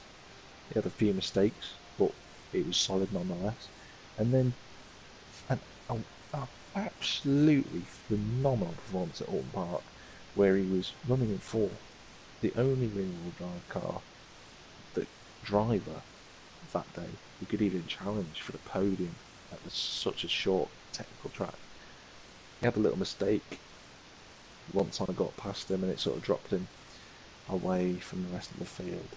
He had a few mistakes, but it was solid nonetheless. And then an absolutely phenomenal performance at Alton Park, where he was running in 4th, the only rear-wheel drive car, the driver that day who could even challenge for the podium at such a short technical track. He had a little mistake once I got past him and it sort of dropped him away from the rest of the field.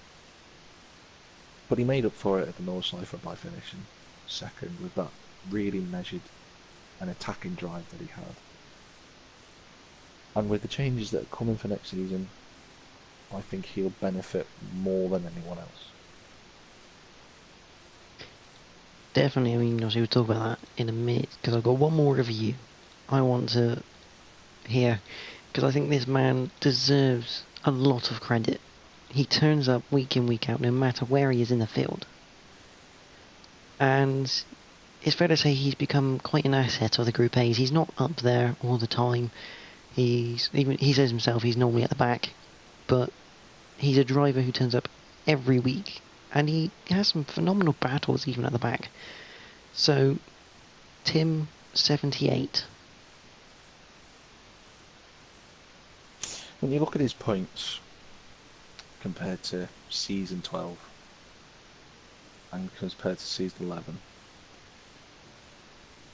But he made up for it at the Nordschleife by finishing 2nd with that really measured and attacking drive that he had. And with the changes that are coming for next season, I think he'll benefit more than anyone else. definitely. I mean, obviously we'll talk about that in a minute because I've got one more review I want to hear because I think this man deserves a lot of credit. He turns up week in, week out, no matter where he is in the field. And it's fair to say he's become quite an asset of the Group A's. He's not up there all the time. He says himself he's normally at the back, but he's a driver who turns up every week, and he has some phenomenal battles even at the back. So, Tim 78. When you look at his points compared to season 12 and compared to season 11,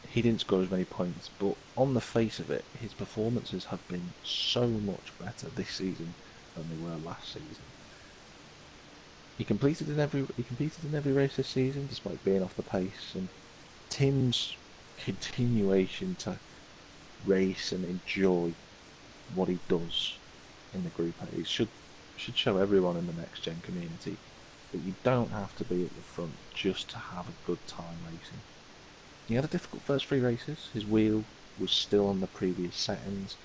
he didn't score as many points, but on the face of it, his performances have been so much better this season than they were last season. He competed in every race this season, despite being off the pace. And Tim's continuation to race and enjoy what he does in the Group A should show everyone in the next gen community that you don't have to be at the front just to have a good time racing. He had a difficult first 3 races. His wheel was still on the previous settings,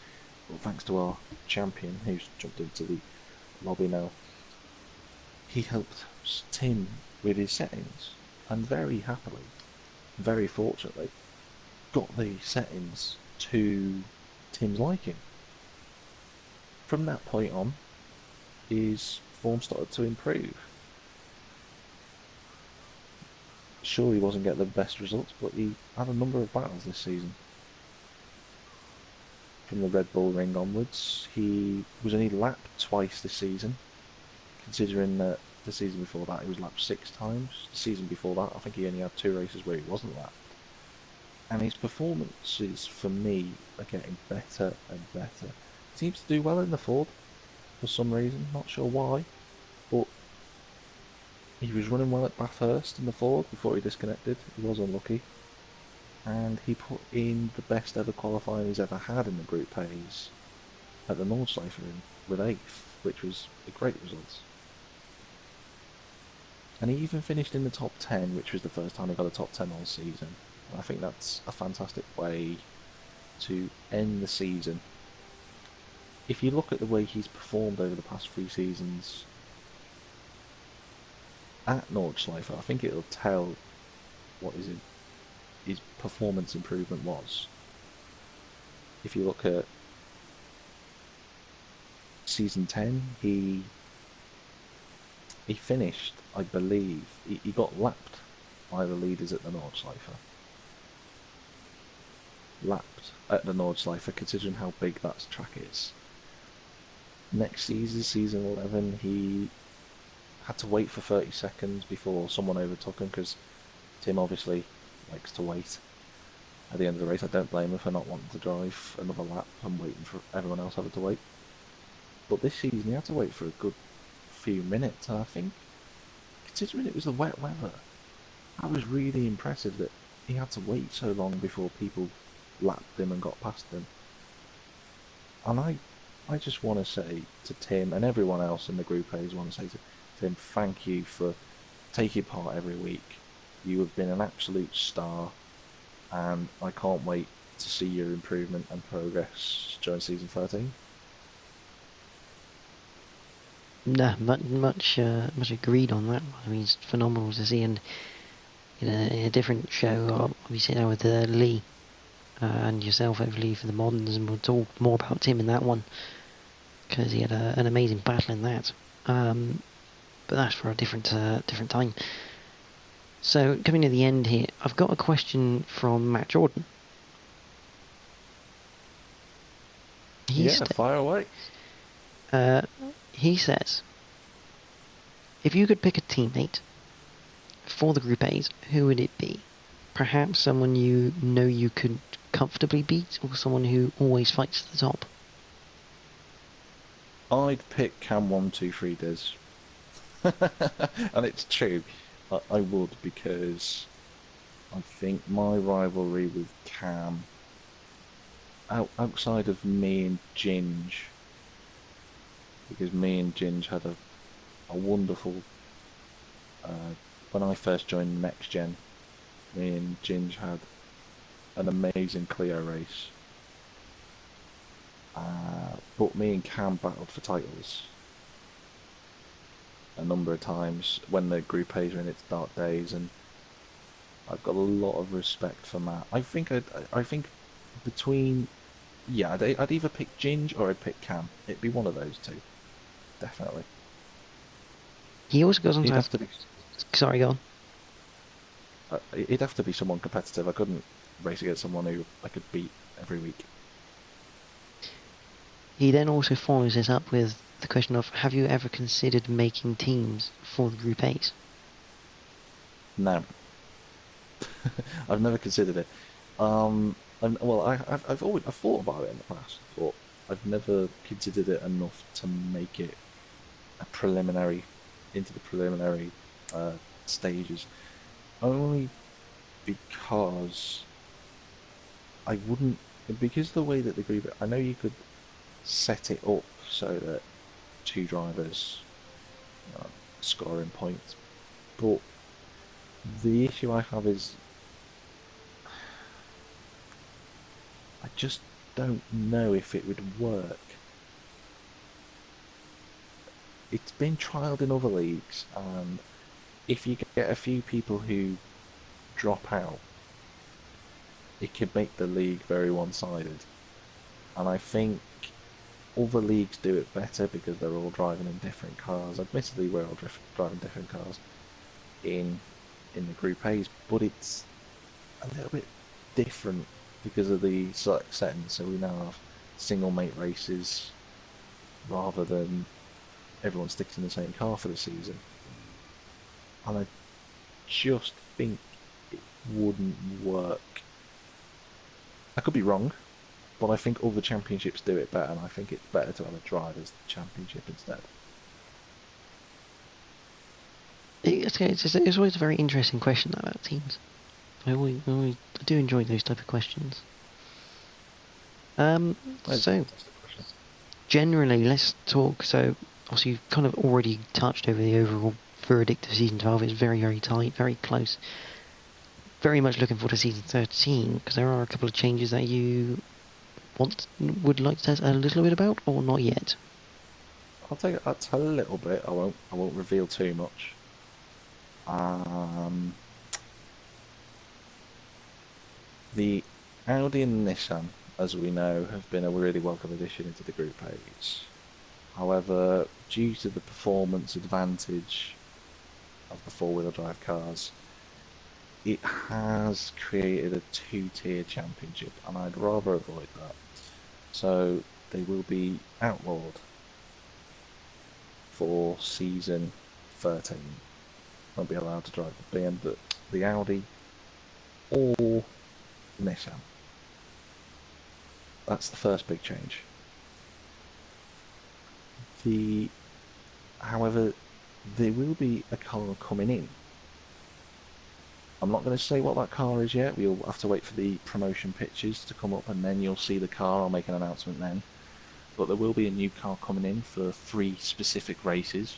but thanks to our champion, who's jumped into the lobby now, he helped Tim with his settings, and very happily, very fortunately, got the settings to Tim's liking. From that point on, his form started to improve. Sure, he wasn't getting the best results, but he had a number of battles this season. From the Red Bull Ring onwards, he was only lapped twice this season, considering that the season before that he was lapped 6 times. The season before that, I think he only had 2 races where he wasn't lapped. And his performances, for me, are getting better and better. He seems to do well in the Ford, for some reason, not sure why, but he was running well at Bathurst in the Ford before he disconnected. He was unlucky. And he put in the best ever qualifying he's ever had in the Group A's at the Nordschleife with 8th, which was a great result. And he even finished in the top 10, which was the first time he got a top 10 all season. And I think that's a fantastic way to end the season. If you look at the way he's performed over the past 3 seasons at Nordschleife, I think it'll tell what his performance improvement was. If you look at season 10, he finished, I believe, he got lapped by the leaders at the Nordschleife. Lapped at the Nordschleife, considering how big that track is. Next season, season 11, he had to wait for 30 seconds before someone overtook him, because Tim obviously likes to wait at the end of the race. I don't blame him for not wanting to drive another lap and waiting for everyone else having to wait. But this season he had to wait for a good few minutes, and I think, considering it was the wet weather, that was really impressive that he had to wait so long before people lapped him and got past him. And I just want to say to Tim and everyone else in the Group A's, want to say to Tim, thank you for taking part every week. You have been an absolute star, and I can't wait to see your improvement and progress during season 13. Nah, much agreed on that. I mean, it's phenomenal to see, and in a different show, I'll be sitting there with Lee and yourself, hopefully, for the moderns, and we'll talk more about Tim in that one, because he had an amazing battle in that. But that's for a different time. So, coming to the end here, I've got a question from Matt Jordan. Fire away. He says, if you could pick a teammate for the Group A's, who would it be? Perhaps someone you know you could comfortably beat, or someone who always fights to the top? I'd pick Cam 123 Diz. And it's true, I would, because I think my rivalry with Cam, outside of me and Ginge, because me and Ginge had a wonderful, when I first joined NXTGEN me and Ginge had an amazing Clio race. But me and Cam battled for titles a number of times when the Group A's are in its dark days, and I've got a lot of respect for Matt. I think between, yeah, I'd either pick Ginge or I'd pick Cam. It'd be one of those two, definitely. He also goes on He'd to have have... to be, Sorry, go on. it'd have to be someone competitive. I couldn't race against someone who I could beat every week. He then also follows this up with the question of, have you ever considered making teams for the Group A's? No, I've never considered it. Well, I've thought about it in the past, but I've never considered it enough to make it a preliminary into the preliminary stages. Only because I wouldn't, because the way that the group, I know you could set it up so that two drivers scoring points, but the issue I have is I just don't know if it would work. It's been trialled in other leagues, and if you get a few people who drop out, it could make the league very one-sided. And I think other leagues do it better because they're all driving in different cars. Admittedly, we're all driving different cars in the Group A's, but it's a little bit different because of the select settings. So we now have single mate races rather than everyone sticks in the same car for the season. And I just think it wouldn't work. I could be wrong, but I think other championships do it better, and I think it's better to have a drivers' championship instead. It's always a very interesting question about teams. I do enjoy those type of questions. So, generally, let's talk. So, obviously, you've kind of already touched over the overall verdict of Season 12. It's very, very tight, very close. Very much looking forward to Season 13, because there are a couple of changes that you would like to tell a little bit about, or not yet? I'll tell a little bit. I won't reveal too much. The Audi and Nissan, as we know, have been a really welcome addition into the Group A's. However, due to the performance advantage of the four-wheel drive cars, it has created a two-tier championship, and I'd rather avoid that. So they will be outlawed for season 13. Won't be allowed to drive the Audi or Nissan. That's the first big change. However, there will be a car coming in. I'm not going to say what that car is yet. We'll have to wait for the promotion pictures to come up, and then you'll see the car. I'll make an announcement then. But there will be a new car coming in for 3 specific races.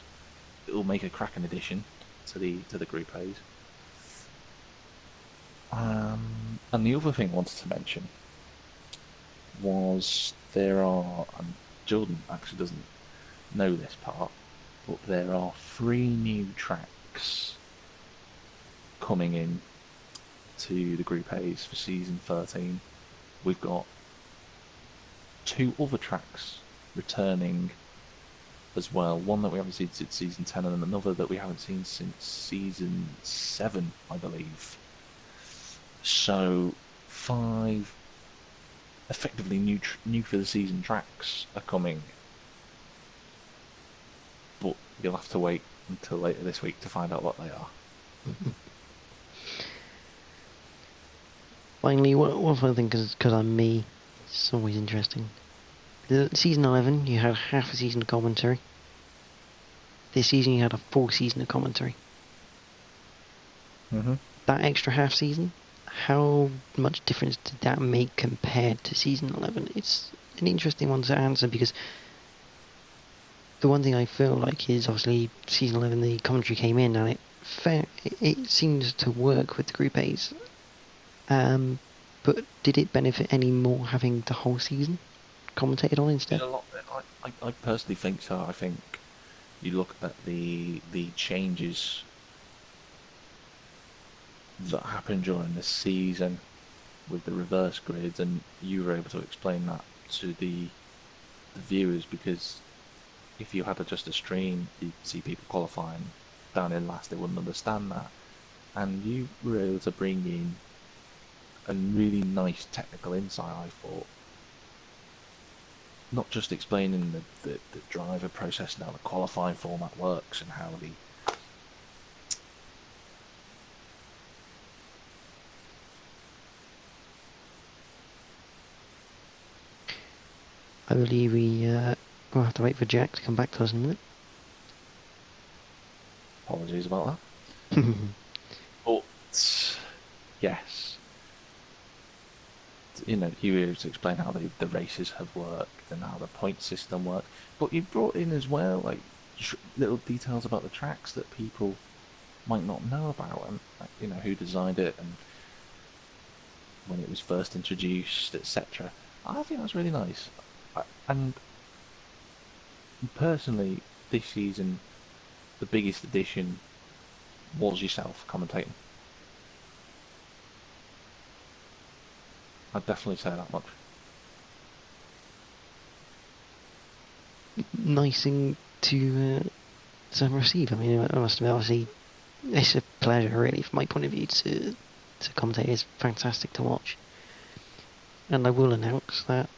It will make a cracking addition to the Group A's. And the other thing I wanted to mention was and Jordan actually doesn't know this part, but there are 3 new tracks coming in to the Group A's for season 13. We've got 2 other tracks returning as well. One that we haven't seen since season 10, and another that we haven't seen since season 7, I believe. So 5 effectively new for the season tracks are coming, but you'll have to wait until later this week to find out what they are. Finally, one final thing, because I'm me, it's always interesting. Season 11, you had half a season of commentary. This season, you had a full season of commentary. That extra half season, how much difference did that make compared to season 11? It's an interesting one to answer, because the one thing I feel like is, obviously, season 11, the commentary came in, and it seems to work with the Group A's But did it benefit any more having the whole season commentated on Did instead? a lot. I personally think so. I think you look at the changes that happened during the season with the reverse grids, and you were able to explain that to the viewers, because if you had just a stream, you'd see people qualifying down in last, they wouldn't understand that. And you were able to bring in a really nice technical insight, I thought. Not just explaining the driver process and how the qualifying format works and how the I believe we'll have to wait for Jack to come back to us in a minute. apologies about that. But yes, you know, you were able to explain how the races have worked and how the point system worked. But you brought in as well, like, little details about the tracks that people might not know about, and like, you know, who designed it and when it was first introduced, etc. I think that's really nice. And personally, this season, the biggest addition was yourself commentating. I'd definitely say that much. Nice thing to receive. I mean, I must admit, obviously, it's a pleasure, really, from my point of view, to commentate. It's fantastic to watch. And I will announce that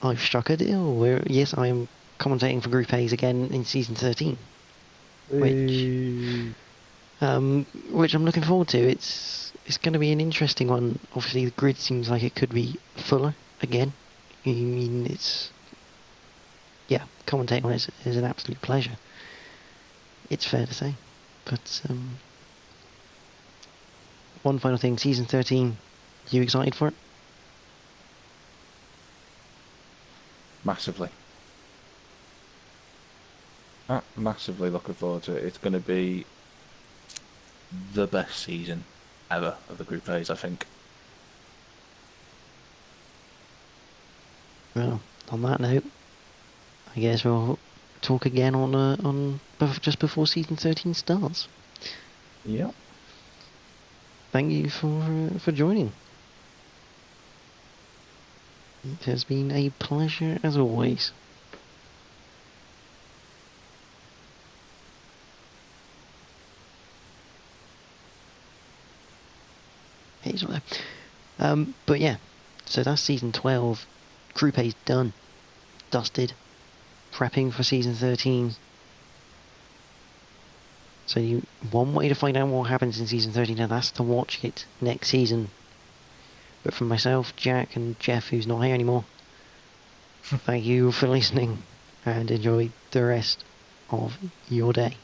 I've struck a deal where, yes, I am commentating for Group A's again in Season 13. Which I'm looking forward to. It's going to be an interesting one. Obviously, the grid seems like it could be fuller again. I mean, commentating on it is an absolute pleasure. It's fair to say. But one final thing, Season 13, you excited for it? Massively. Massively looking forward to it. It's going to be the best season ever of the Group A's, I think. Well, on that note, I guess we'll talk again on just before Season 13 starts. Yeah. Thank you for joining. It has been a pleasure as always. But yeah, so that's Season 12. Group A's done. Dusted. Prepping for Season 13. So one way to find out what happens in Season 13, and that's to watch it next season. But from myself, Jack, and Jeff, who's not here anymore, thank you for listening, and enjoy the rest of your day.